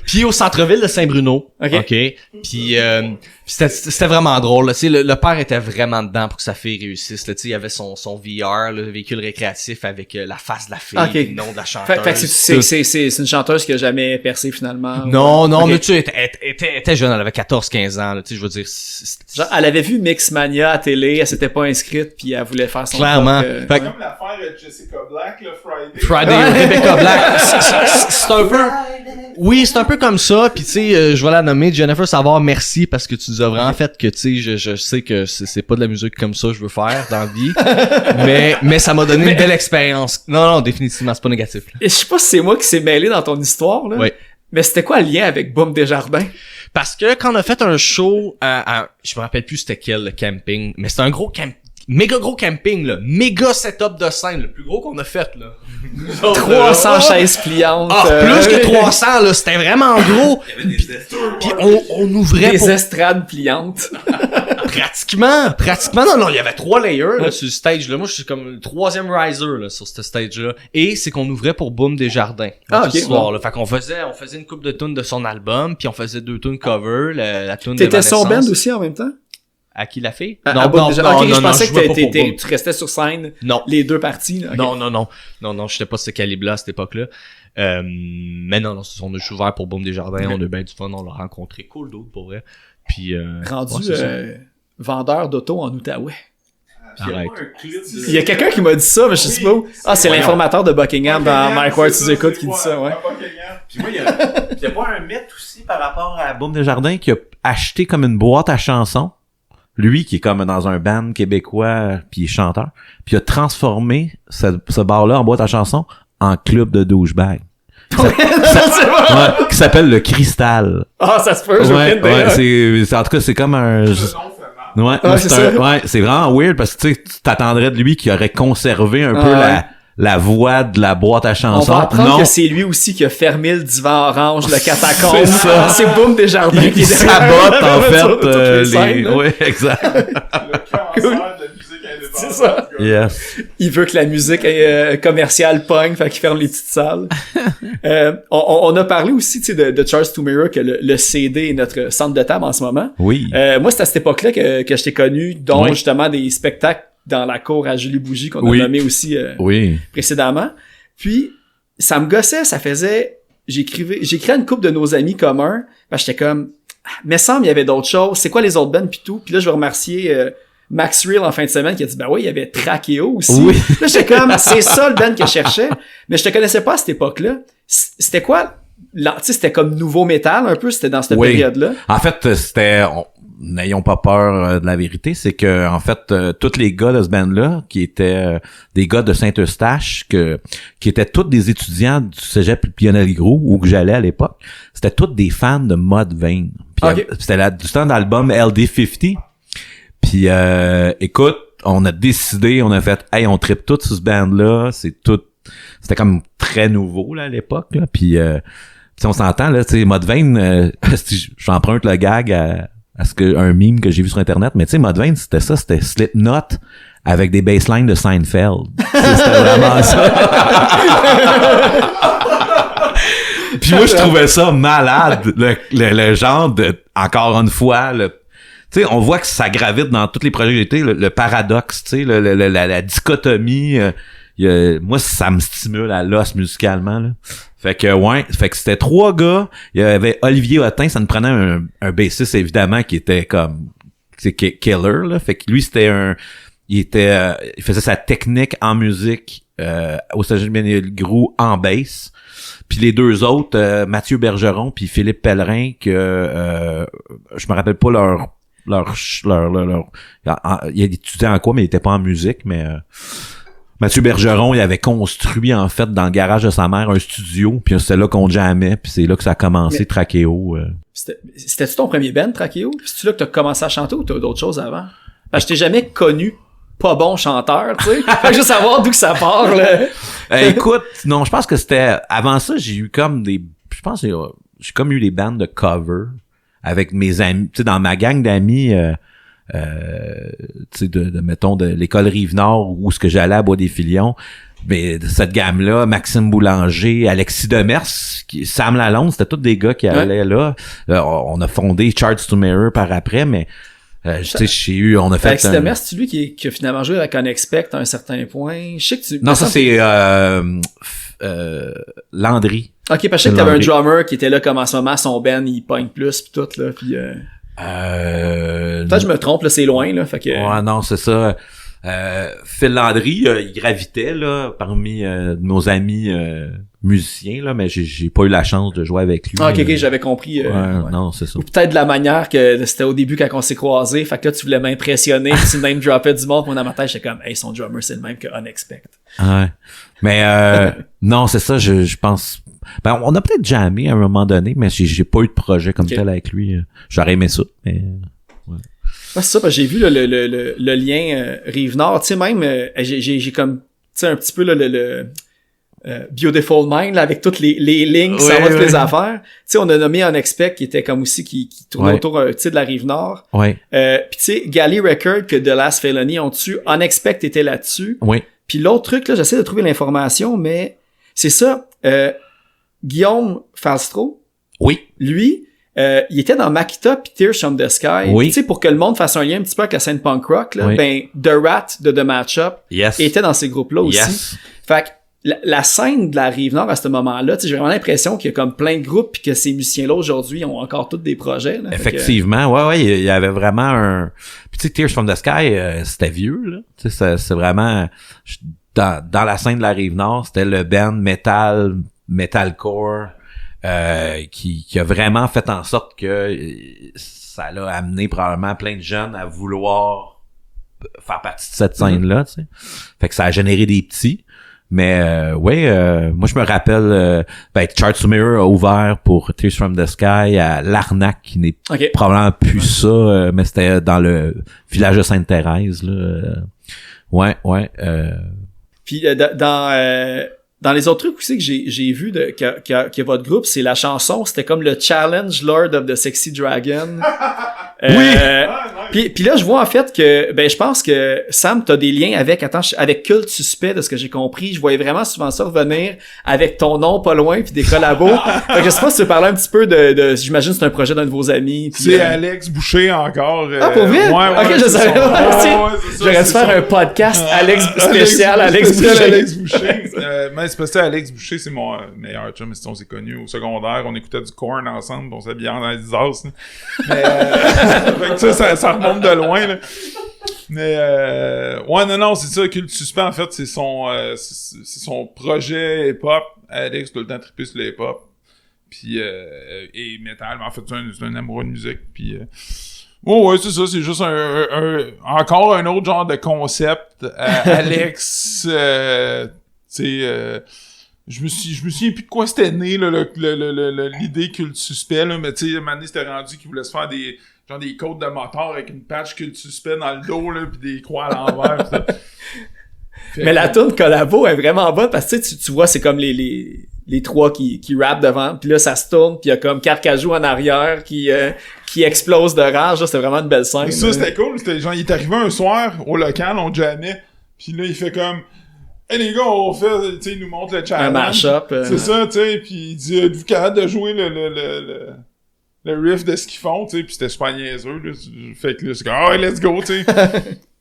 Puis au centre-ville de Saint-Bruno. OK. Puis c'était vraiment drôle. Là. Le père était vraiment dedans pour que sa fille réussisse. Là. Il y avait son VR, le véhicule récréatif avec la face de la fille, le nom de la chanteuse. Fait que c'est une chanteuse qui a jamais percé finalement. Non, mais tu sais, elle était jeune, elle avait 14-15 ans. Je veux dire... Genre, elle avait vu Mixmania à télé, elle s'était pas inscrite, puis elle voulait faire son clairement. C'est comme l'affaire de Jessica Black, le Friday, Rebecca Black. C'est un peu... Oui, c'est un peu comme ça, puis tu sais, je vais la nommer Jennifer Savard, merci parce que tu nous as vraiment fait que tu sais, je sais que c'est pas de la musique comme ça que je veux faire dans la vie, mais ça m'a donné une belle expérience. Non, définitivement, c'est pas négatif. Et je sais pas si c'est moi qui s'est mêlé dans ton histoire là. Oui. Mais c'était quoi le lien avec Boom Desjardins? Parce que quand on a fait un show je me rappelle plus c'était quel le camping, mais c'était un gros méga gros camping, là. Méga setup de scène, le plus gros qu'on a fait, là. 300 chaises pliantes. Plus que 300, là. C'était vraiment gros. Puis on ouvrait des estrades pliantes. Pratiquement, non, il y avait 3 layers, là, sur le stage, là. Moi, je suis comme le 3e riser, là, sur ce stage-là. Et c'est qu'on ouvrait pour Boom Desjardins. Ok. Soir, là. Fait qu'on faisait une couple de tunes de son album, puis on faisait 2 tunes cover, la tune de T'étais Evanescence. son band aussi en même temps? À qui la fille? Non, je pensais que tu restais sur scène. Non. Les deux parties, là. Okay. Non, j'étais pas ce calibre-là à cette époque-là. Mais non, on a juste ouvert pour Boom Desjardins, on a bien du fun, on l'a rencontré, cool d'autres pour vrai. Puis, rendu vendeur d'auto en Outaouais. Arrête. Il y a quelqu'un qui m'a dit ça, mais je sais pas où. Ah, c'est l'informateur de Buckingham dans Mike Ward sous écoute qui dit ça, ouais. Puis moi, il y a pas un mythe aussi par rapport à Boom Desjardins qui a acheté comme une boîte à chansons. Lui, qui est comme dans un band québécois, puis il est chanteur, puis il a transformé ce bar-là en boîte à chansons en club de douchebag. Qui s'appelle le Cristal. Ah, ça se peut, c'est en tout cas, c'est comme un... c'est vraiment weird parce que tu t'attendrais de lui qu'il aurait conservé un peu la voix de la boîte à chansons. On va apprendre que c'est lui aussi qui a fermé le divan orange, le catacombe. C'est ça. C'est Boom Desjardins qui sabote en fait oui, exact. Le cancer de la musique indépendante. C'est ça. Yes. Il veut que la musique commerciale pogne, fait qu'il ferme les petites salles. On a parlé aussi, tu sais, de Charles Toomera, que le CD est notre centre de table en ce moment. Oui. Moi, c'est à cette époque-là que je t'ai connu, dont justement des spectacles dans la cour à Julie Bougie qu'on a nommé aussi précédemment. Puis ça me gossait, ça faisait j'écrivais une couple de nos amis communs, parce que j'étais comme mais semble il y avait d'autres choses, c'est quoi les autres bands pis tout. Puis là je vais remercier Max Real en fin de semaine qui a dit ben oui, il y avait Trachéo aussi. Oui. Là j'étais comme c'est ça le band que je cherchais, mais je te connaissais pas à cette époque-là. C'était quoi? Tu sais, c'était comme nouveau métal un peu, c'était dans cette période-là. En fait, c'était n'ayons pas peur de la vérité, c'est que en fait tous les gars de ce band-là qui étaient des gars de Saint-Eustache qui étaient tous des étudiants du cégep Lionel-Groulx où que j'allais à l'époque, c'était tous des fans de Mudvayne. Puis c'était du temps d'album LD50. Puis écoute, on a décidé, on a fait hey, on trippe tout sur ce band-là, c'était comme très nouveau là à l'époque là, puis on s'entend là, tu sais Mudvayne j'emprunte le gag à ce que un meme que j'ai vu sur internet, mais tu sais Mudvayne c'était Slipknot avec des basslines de Seinfeld. C'était vraiment ça. Puis moi je trouvais ça malade, le genre de encore une fois tu sais on voit que ça gravite dans tous les projets que j'ai été, le paradoxe, tu sais la dichotomie. Moi ça me stimule à l'os musicalement là. Fait que c'était 3 gars, il y avait Olivier Hottin, ça nous prenait un bassiste évidemment qui était comme killer là, fait que lui il faisait sa technique en musique au Cégep Benilgrou en bass. Puis les deux autres, Mathieu Bergeron puis Philippe Pellerin, que je me rappelle pas il étudiait en quoi, mais il était pas en musique, mais Mathieu Bergeron, il avait construit en fait dans le garage de sa mère un studio, puis c'était là qu'on jammait, puis c'est là que ça a commencé Trachéo. C'était-tu ton premier band, Trachéo? C'est-tu là que t'as commencé à chanter ou t'as d'autres choses avant? Parce que je t'ai jamais connu pas bon chanteur, tu sais. Fait que je veux savoir d'où que ça part, là. Écoute, non, je pense que c'était... Avant ça, j'ai eu comme des... Je pense que j'ai comme eu des bandes de cover avec mes amis. Tu sais, dans ma gang d'amis, tu sais, mettons, de l'école Rive-Nord où ce que j'allais à Bois-des-Filions, mais de cette gamme-là, Maxime Boulanger, Alexis Demers, Sam Lalonde, c'était tous des gars qui allaient là. On a fondé Charts to Mirror par après, mais... tu sais, on a fait... Alexis Demers, c'est lui qui a finalement joué avec Unexpect à un certain point. Je sais que tu... Non, ça c'est Landry. Ok, parce que je sais que t'avais un drummer qui était là comme en ce moment, son band, il pogne plus pis tout, là, pis peut-être je me trompe, là, c'est loin, là, fait que... Ouais, non, c'est ça. Phil Landry, il gravitait, là, parmi nos amis musiciens, là, mais j'ai pas eu la chance de jouer avec lui. Ah, ok, j'avais compris. Ouais, non, c'est ça. Ou peut-être de la manière que c'était au début quand on s'est croisés, fait que là, tu voulais m'impressionner, pis tu name droppais du monde, pis dans ma tête, j'étais comme, hey, son drummer, c'est le même que Unexpect. Ouais. Mais, non, c'est ça, je pense... Ben, on a peut-être jammé à un moment donné, mais j'ai pas eu de projet comme tel avec lui. J'aurais aimé ça, mais... Ouais. Ouais, c'est ça, parce que j'ai vu là, le lien Rive-Nord, tu sais, même, j'ai comme, tu sais, un petit peu là, le Beautiful Mind, là, avec toutes les lignes qui s'en vont toutes les affaires. Tu sais, on a nommé Unexpect qui était comme aussi, qui tournait autour, tu sais, de la Rive-Nord. Ouais. Puis tu sais, Galley Record que The Last Felony ont dessus, Unexpect était là-dessus. Oui. Puis l'autre truc, là, j'essaie de trouver l'information, mais c'est ça, Guillaume Falstro. Oui. Lui, il était dans Makita pis Tears from the Sky. Oui. Tu sais, pour que le monde fasse un lien un petit peu avec la scène punk rock, là, Oui. ben, The Rat de The Matchup était dans ces groupes-là aussi. Yes. Fait que la scène de la Rive-Nord à ce moment-là, tu sais, j'ai vraiment l'impression qu'il y a comme plein de groupes pis que ces musiciens-là aujourd'hui ont encore tous des projets, là. Effectivement, ouais, il y avait vraiment un... Puis tu sais, Tears from the Sky, c'était vieux, là. Tu sais, c'est vraiment... Dans la scène de la Rive-Nord, c'était le band metalcore, qui a vraiment fait en sorte que ça l'a amené probablement plein de jeunes à vouloir faire partie de cette scène-là, tu sais. Fait que ça a généré des petits. Mais moi je me rappelle Charts to Mirror a ouvert pour Tears from the Sky à l'Arnaque, qui n'est probablement plus ça, mais c'était dans le village de Sainte-Thérèse, là. Puis dans les autres trucs aussi que j'ai vu que votre groupe, c'est la chanson, c'était comme le Challenge Lord of the Sexy Dragon. Puis là, je vois en fait que, ben, je pense que Sam, t'as des liens avec Culte Suspect, de ce que j'ai compris. Je voyais vraiment souvent ça revenir avec ton nom pas loin, puis des collabos. Fait que je sais pas si tu veux parler un petit peu de j'imagine que c'est un projet d'un de vos amis. Puis, c'est Alex Boucher encore. Ah, pour vrai? Ouais, ok, je savais pas. J'aurais dû faire un podcast Alex Boucher. Alex Boucher. Mais c'est parce que Alex Boucher, c'est mon meilleur chum, mais on s'est connus au secondaire. On écoutait du Korn ensemble, on s'habillait dans les Adidas. Mais fait que ça remonte de loin, là. Mais non, c'est ça, Culte Suspect, en fait, c'est son projet hip-hop. Alex, tout le temps trippé sur le hip-hop. Puis et metal, mais en fait, c'est un amoureux de musique. Puis ouais, c'est ça, c'est juste encore un autre genre de concept. Alex, je me souviens plus de quoi c'était né, là, l'idée Culte Suspect, là, mais tu sais, à un moment donné, c'était rendu qu'il voulait se faire des côtes de moteur avec une patch Culte Suspect dans le dos, là, pis des croix à l'envers, pis ça. Mais la tune collabo est vraiment bonne parce que tu vois, c'est comme les trois qui rappent devant, puis là, ça se tourne, puis il y a comme Carcajou en arrière qui explose de rage, là, c'était vraiment une belle scène. Ça, c'était cool, c'était genre, il est arrivé un soir au local, on jammait, pis là, il fait comme... Hey les gars, on fait, tu sais, il nous montre le challenge. Un mash-up. C'est ça, tu sais, pis il dit, êtes-vous capable de jouer le riff de ce qu'ils font, tu sais, pis c'était super niaiseux, là. Fait que là, c'est comme, ah, let's go, tu sais.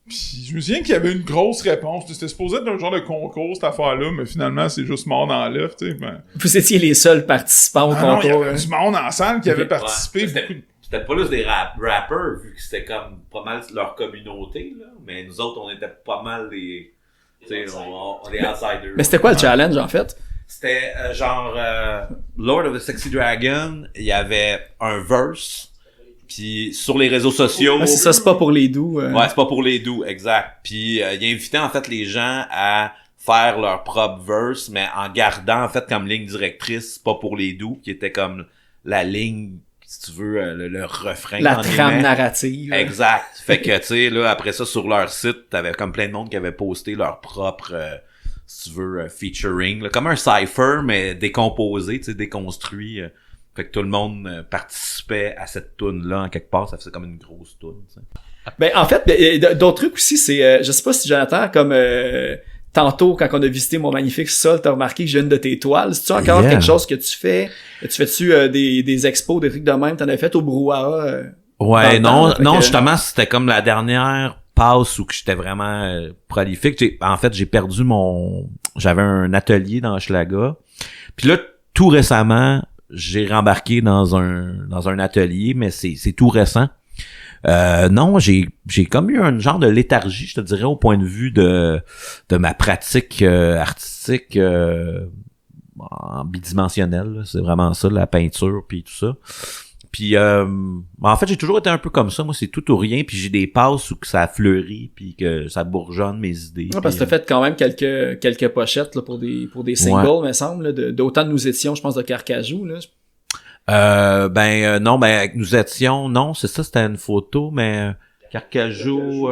Pis je me souviens qu'il y avait une grosse réponse. C'était supposé être un genre de concours, cette affaire-là, mais finalement, c'est juste mort dans l'œuf, tu sais. Ben... Vous étiez les seuls participants au concours. Non, il y avait du monde en salle qui avait participé. C'était pas juste des rappers, vu que c'était comme pas mal leur communauté, là. Mais nous autres, on était pas mal des Tu sais, on est outsiders. Mais c'était quoi le challenge, en fait? C'était Lord of the Sexy Dragon, il y avait un verse, puis sur les réseaux sociaux... Ouais, c'est ça, c'est pas pour les doux. Ouais, c'est pas pour les doux, exact. Puis il invitait en fait les gens à faire leur propre verse, mais en gardant en fait comme ligne directrice, pas pour les doux, qui était comme la ligne, si tu veux, le refrain. La en trame guillemets. narrative. Exact. Fait que, tu sais, là, après ça, sur leur site, t'avais comme plein de monde qui avait posté leur propre, si tu veux, featuring. Là, comme un cypher, mais décomposé, tu sais, déconstruit. Fait que tout le monde participait à cette toune-là, en quelque part. Ça faisait comme une grosse toune, tu sais. Ben, en fait, d'autres trucs aussi, c'est, je sais pas si Jonathan, comme tantôt, quand on a visité mon magnifique sol, t'as remarqué que j'ai une de tes toiles. C'est-tu encore quelque chose que tu fais? Tu fais-tu des expos, des trucs de même? T'en as fait au brouhaha? Ouais, non, que... justement, c'était comme la dernière passe où que j'étais vraiment prolifique. En fait, j'ai perdu j'avais un atelier dans Hochelaga. Puis là, tout récemment, j'ai rembarqué dans un atelier, mais c'est tout récent. Non, j'ai comme eu un genre de léthargie, je te dirais, au point de vue de ma pratique artistique en bidimensionnel. Là. C'est vraiment ça, la peinture puis tout ça. Puis en fait, j'ai toujours été un peu comme ça. Moi, c'est tout ou rien. Puis j'ai des passes où que ça fleurit puis que ça bourgeonne mes idées. Ouais, parce que t'as fait quand même quelques pochettes là, pour des singles, me semble, là, d'autant de nous étions, je pense, de Carcajou. Là. Non, nous étions, non, c'est ça, c'était une photo, mais Carcajou,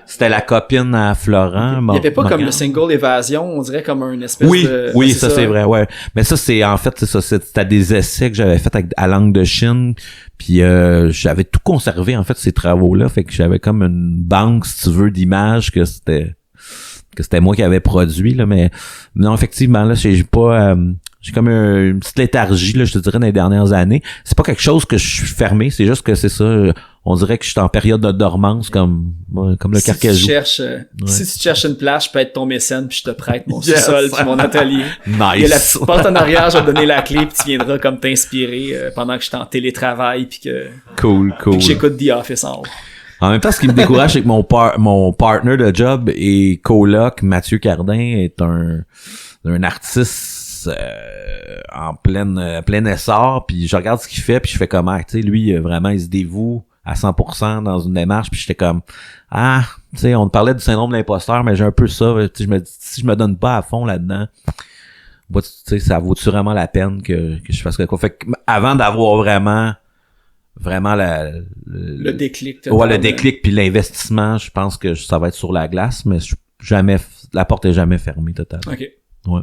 c'était la copine à Florent. Il y avait pas comme le single Évasion, on dirait comme une espèce de... Oui, ça c'est vrai, ouais. Mais ça, c'est, en fait, c'est ça, c'était des essais que j'avais fait à langue de Chine, puis j'avais tout conservé, en fait, ces travaux-là, fait que j'avais comme une banque, si tu veux, d'images que c'était moi qui avais produit, là, mais non, effectivement, là, j'ai pas... j'ai comme une petite léthargie, là, je te dirais, dans les dernières années. C'est pas quelque chose que je suis fermé, c'est juste que c'est ça. On dirait que je suis en période de dormance, comme le Carcajou. Si tu cherches une place, je peux être ton mécène, puis je te prête mon sous-sol, puis mon atelier. Nice. Il y a la petite porte en arrière, je vais te donner la clé, puis tu viendras comme t'inspirer pendant que je suis en télétravail, puis que j'écoute The Office en haut. En même temps, ce qui me décourage, c'est que mon partner de job et coloc, Mathieu Cardin, est un artiste en plein essor, puis je regarde ce qu'il fait, puis je fais comment, tu sais, lui, vraiment, il se dévoue à 100% dans une démarche, puis j'étais comme, tu sais, on parlait du syndrome de l'imposteur, mais j'ai un peu ça, tu sais, je me dis, si je me donne pas à fond là-dedans, tu sais, ça vaut-tu vraiment la peine que je fasse quoi? Fait que, avant d'avoir vraiment le déclic. Ouais, le déclic puis l'investissement, je pense que ça va être sur la glace, mais la porte est jamais fermée totalement. OK. Ouais.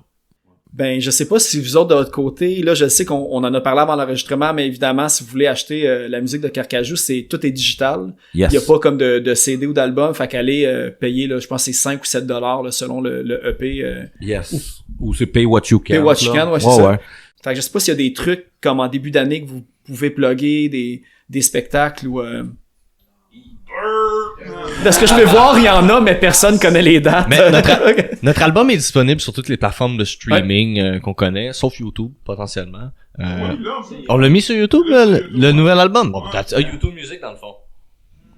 Ben, je sais pas si vous autres de votre côté, là, je sais qu'on en a parlé avant l'enregistrement, mais évidemment, si vous voulez acheter la musique de Carcajou, tout est digital. Yes. Il y a pas comme de CD ou d'album, fait qu'aller payer, là, je pense que c'est 5 ou 7 dollars, selon le EP. Yes. Ou c'est Pay What You Can. Pay What You Can, ouais, c'est ça. Ouais. Fait que je sais pas s'il y a des trucs comme en début d'année que vous pouvez plugger, des spectacles ou... De ce que je peux voir, il y en a, mais personne connaît les dates. Mais notre album est disponible sur toutes les plateformes de streaming qu'on connaît, sauf YouTube, potentiellement. On l'a mis sur YouTube, le nouvel album. Bon, YouTube Music, dans le fond.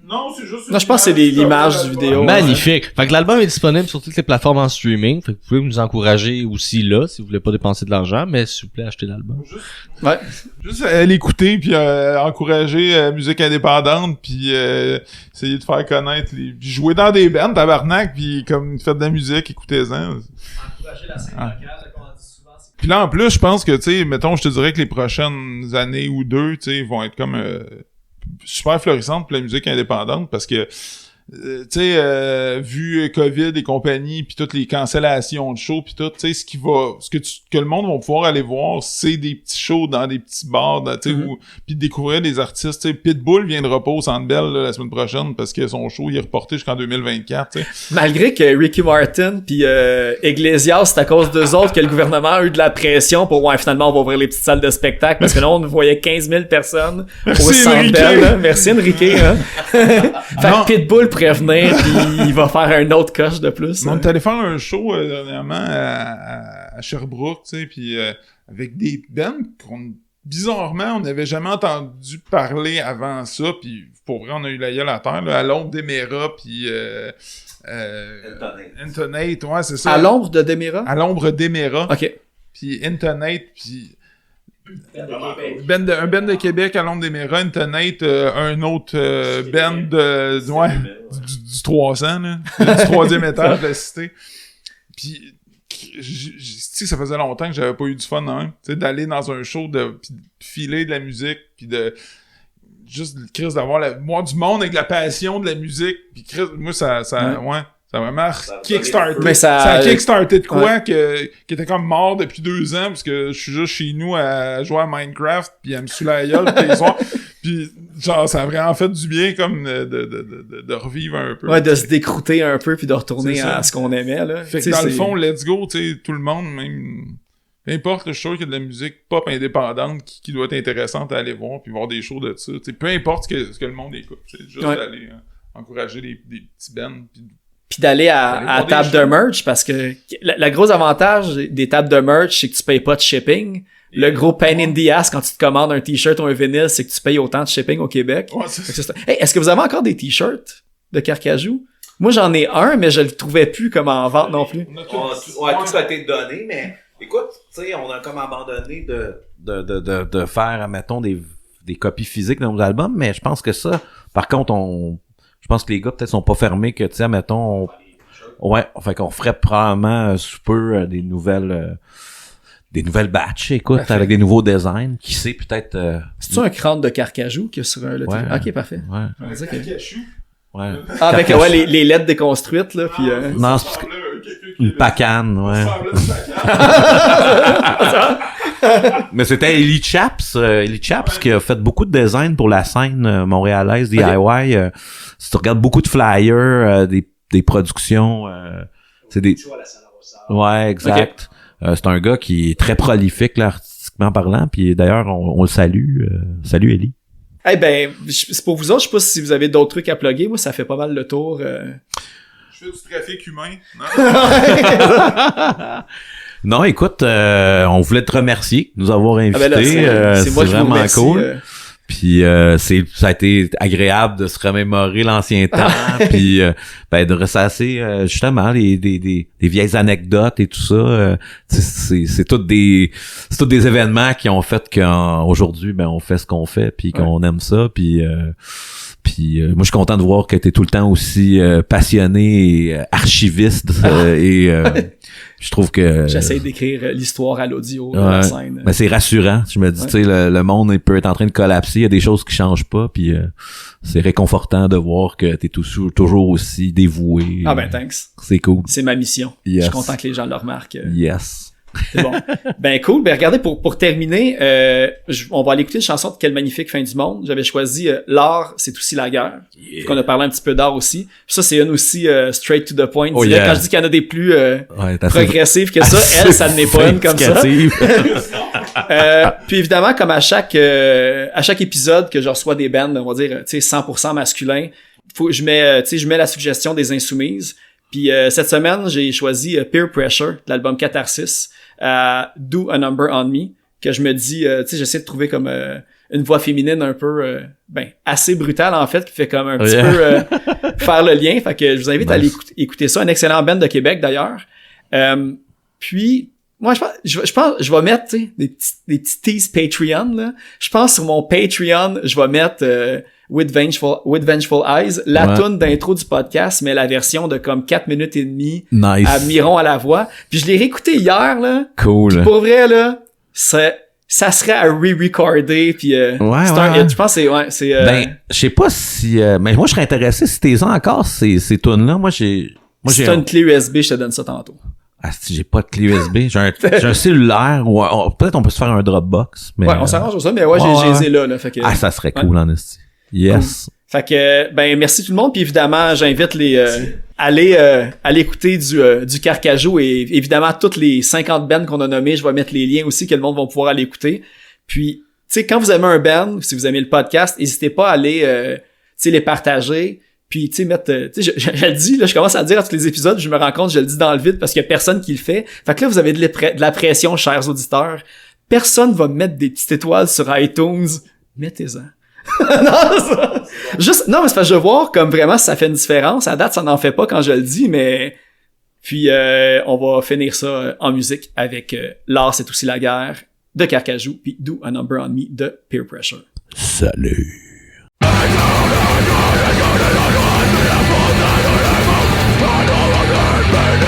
Non, c'est juste... Non, je pense que c'est l'image du vidéo. Magnifique. Fait que l'album est disponible sur toutes les plateformes en streaming. Fait que vous pouvez nous encourager aussi là, si vous voulez pas dépenser de l'argent, mais s'il vous plaît, achetez l'album. Ouais. Juste l'écouter, puis encourager la musique indépendante, puis essayer de faire connaître puis jouer dans des bands, tabarnak, puis comme faites de la musique, écoutez-en. Encourager la scène locale, comme on dit souvent. Puis là, en plus, je pense que, tu sais, mettons, je te dirais que les prochaines années ou deux, tu sais, vont être comme super florissantes pour la musique indépendante, parce que tu sais, vu COVID et compagnie, puis toutes les cancellations de shows, puis tout, tu sais, que le monde va pouvoir aller voir, c'est des petits shows dans des petits bars, tu sais, puis découvrir des artistes, tu sais. Pitbull viendra pas au Centre Bell la semaine prochaine parce que son show il est reporté jusqu'en 2024, tu sais. Malgré que Ricky Martin puis Iglesias, c'est à cause d'eux autres que le gouvernement a eu de la pression pour finalement on va ouvrir les petites salles de spectacle, parce que là on voyait 15 000 personnes au Centre Bell. Merci Enrique. Hein? Fait que Pitbull prévenir, puis il va faire un autre coche de plus. On est allé faire un show dernièrement à Sherbrooke, tu sais, puis avec des bands bizarrement, on n'avait jamais entendu parler avant ça, puis pour vrai, on a eu la gueule à terre, là, à l'ombre d'Emera, puis Intonate, ouais, c'est ça. À l'ombre de Demira? À l'ombre d'Emera. OK. Puis Intonate, puis un band de Québec à l'ombre d'Emera, Intonate, un autre band du 300, là, du 3e étage de la cité. Puis ça faisait longtemps que j'avais pas eu du fun, hein, tu sais, d'aller dans un show, puis de filer de la musique, puis de juste Chris d'avoir du monde avec la passion de la musique, puis Chris, moi ça a vraiment kickstarté. Mais ça a kickstarté de quoi qui était comme mort depuis 2 ans parce que je suis juste chez nous à jouer à Minecraft puis à me saouler la gueule tous les soirs. Puis genre ça a vraiment fait du bien comme de revivre un peu. Ouais, de se décrouter un peu puis de retourner à ce qu'on aimait là. Fait que dans le fond, let's go, tu sais, tout le monde, même peu importe, je suis sûr qu'il y a de la musique pop indépendante qui doit être intéressante à aller voir puis voir des shows de ça. T'sais, peu importe ce que le monde écoute, c'est juste d'aller encourager des petits bands puis d'aller à table de merch parce que le gros avantage des tables de merch, c'est que tu payes pas de shipping. Le gros pain in the ass quand tu te commandes un t-shirt ou un vinyle, c'est que tu payes autant de shipping au Québec. Ouais, c'est ça. Hey, est-ce que vous avez encore des t-shirts de Carcajou? Moi, j'en ai un, mais je le trouvais plus comme en vente non plus. Tout a été donné, mais écoute, tu sais, on a comme abandonné de faire, mettons, des copies physiques de nos albums, mais je pense que ça, par contre, je pense que les gars peut-être sont pas fermés que, tu sais, mettons, fait qu'on ferait probablement sous peu des nouvelles batches, écoute, parfait. Avec des nouveaux designs, qui sait peut-être... C'est-tu un crâne de Carcajou qu'il y a sur le OK, parfait. Ouais. Ouais. Ah, avec les lettres déconstruites, là, puis... Non, c'est parce que... Une pacane, ouais. Mais c'était Ellie Chaps qui a fait beaucoup de design pour la scène montréalaise DIY. Okay. Si tu regardes beaucoup de flyers, des productions, c'est des... Ouais, exact. Okay. C'est un gars qui est très prolifique, là, artistiquement parlant, puis d'ailleurs, on le salue. Salut, Ellie. Eh ben, c'est pour vous autres, je sais pas si vous avez d'autres trucs à plugger. Moi, ça fait pas mal le tour. Je fais du trafic humain. Non, écoute, on voulait te remercier de nous avoir invités. C'est vraiment cool. Puis ça a été agréable de se remémorer l'ancien temps, puis de ressasser justement des vieilles anecdotes et tout ça. C'est tous des événements qui ont fait qu'aujourd'hui on fait ce qu'on fait, puis qu'on aime ça, puis moi je suis content de voir que t'es tout le temps aussi passionné et archiviste et je trouve que j'essaie d'écrire l'histoire à l'audio de la scène. Mais c'est rassurant. Je me dis, tu sais, le monde il peut être en train de collapser, il y a des choses qui changent pas, puis c'est réconfortant de voir que t'es toujours aussi dévoué. Ah ben thanks. C'est cool. C'est ma mission. Yes. Je suis content que les gens le remarquent. Yes. C'est bon. Ben cool. Ben regardez, pour terminer, on va aller écouter une chanson de Quelle magnifique fin du monde. J'avais choisi L'art, c'est aussi la guerre. Yeah. On a parlé un petit peu d'art aussi. Puis ça, c'est une aussi straight to the point. Oh, yeah. Quand je dis qu'il y en a des plus progressives que ça, elle, ça n'est pas une comme ça. Puis évidemment, comme à chaque épisode que je reçois des bands, on va dire, tu sais, 100% masculin, je mets la suggestion des Insoumises. Puis cette semaine, j'ai choisi Peer Pressure, de l'album Catharsis, Do a Number on Me, que je me dis, tu sais, j'essaie de trouver comme une voix féminine un peu, assez brutale en fait, qui fait comme un petit peu faire le lien. Fait que je vous invite à aller écouter ça. Un excellent band de Québec d'ailleurs. Puis moi, je pense, je vais mettre, tu sais, des petits teas Patreon là. Je pense sur mon Patreon, je vais mettre With Vengeful Eyes, la toune d'intro du podcast, mais la version de comme 4 minutes et demie à Miron à la voix. Puis je l'ai réécouté hier, là. Cool. Puis pour vrai, là, ça serait à re-recorder, puis c'est un hit. Je pense que c'est... Ben, je sais pas si... mais moi, je serais intéressé si t'es encore ces tunes-là. Moi, si t'as une clé USB, je te donne ça tantôt. Ah, si j'ai pas de clé USB, j'ai un cellulaire, ou peut-être on peut se faire un Dropbox, mais... Ouais, on s'arrange sur ça, mais j'ai là, fait que... Ah, ça serait cool, en esti. Yes. Cool. Fait que, ben, merci tout le monde, puis évidemment, j'invite aller écouter du Carcajou, et évidemment, toutes les 50 bands qu'on a nommées, je vais mettre les liens aussi que le monde va pouvoir aller écouter. Puis, tu sais, quand vous aimez un band, si vous aimez le podcast, n'hésitez pas à aller, tu sais, les partager, puis, tu sais, mettre, tu sais, je le dis, là, je commence à le dire à tous les épisodes, je me rends compte, je le dis dans le vide parce qu'il y a personne qui le fait. Fait que là, vous avez de la pression, chers auditeurs. Personne va mettre des petites étoiles sur iTunes. Mettez-en. Non, ça... Juste, non, mais c'est parce que je veux voir comme vraiment si ça fait une différence. À date, ça n'en fait pas quand je le dis, mais... Puis, on va finir ça en musique avec L'art, c'est aussi la guerre de Carcajou, puis Do a Number on Me de Peer Pressure. Salut. I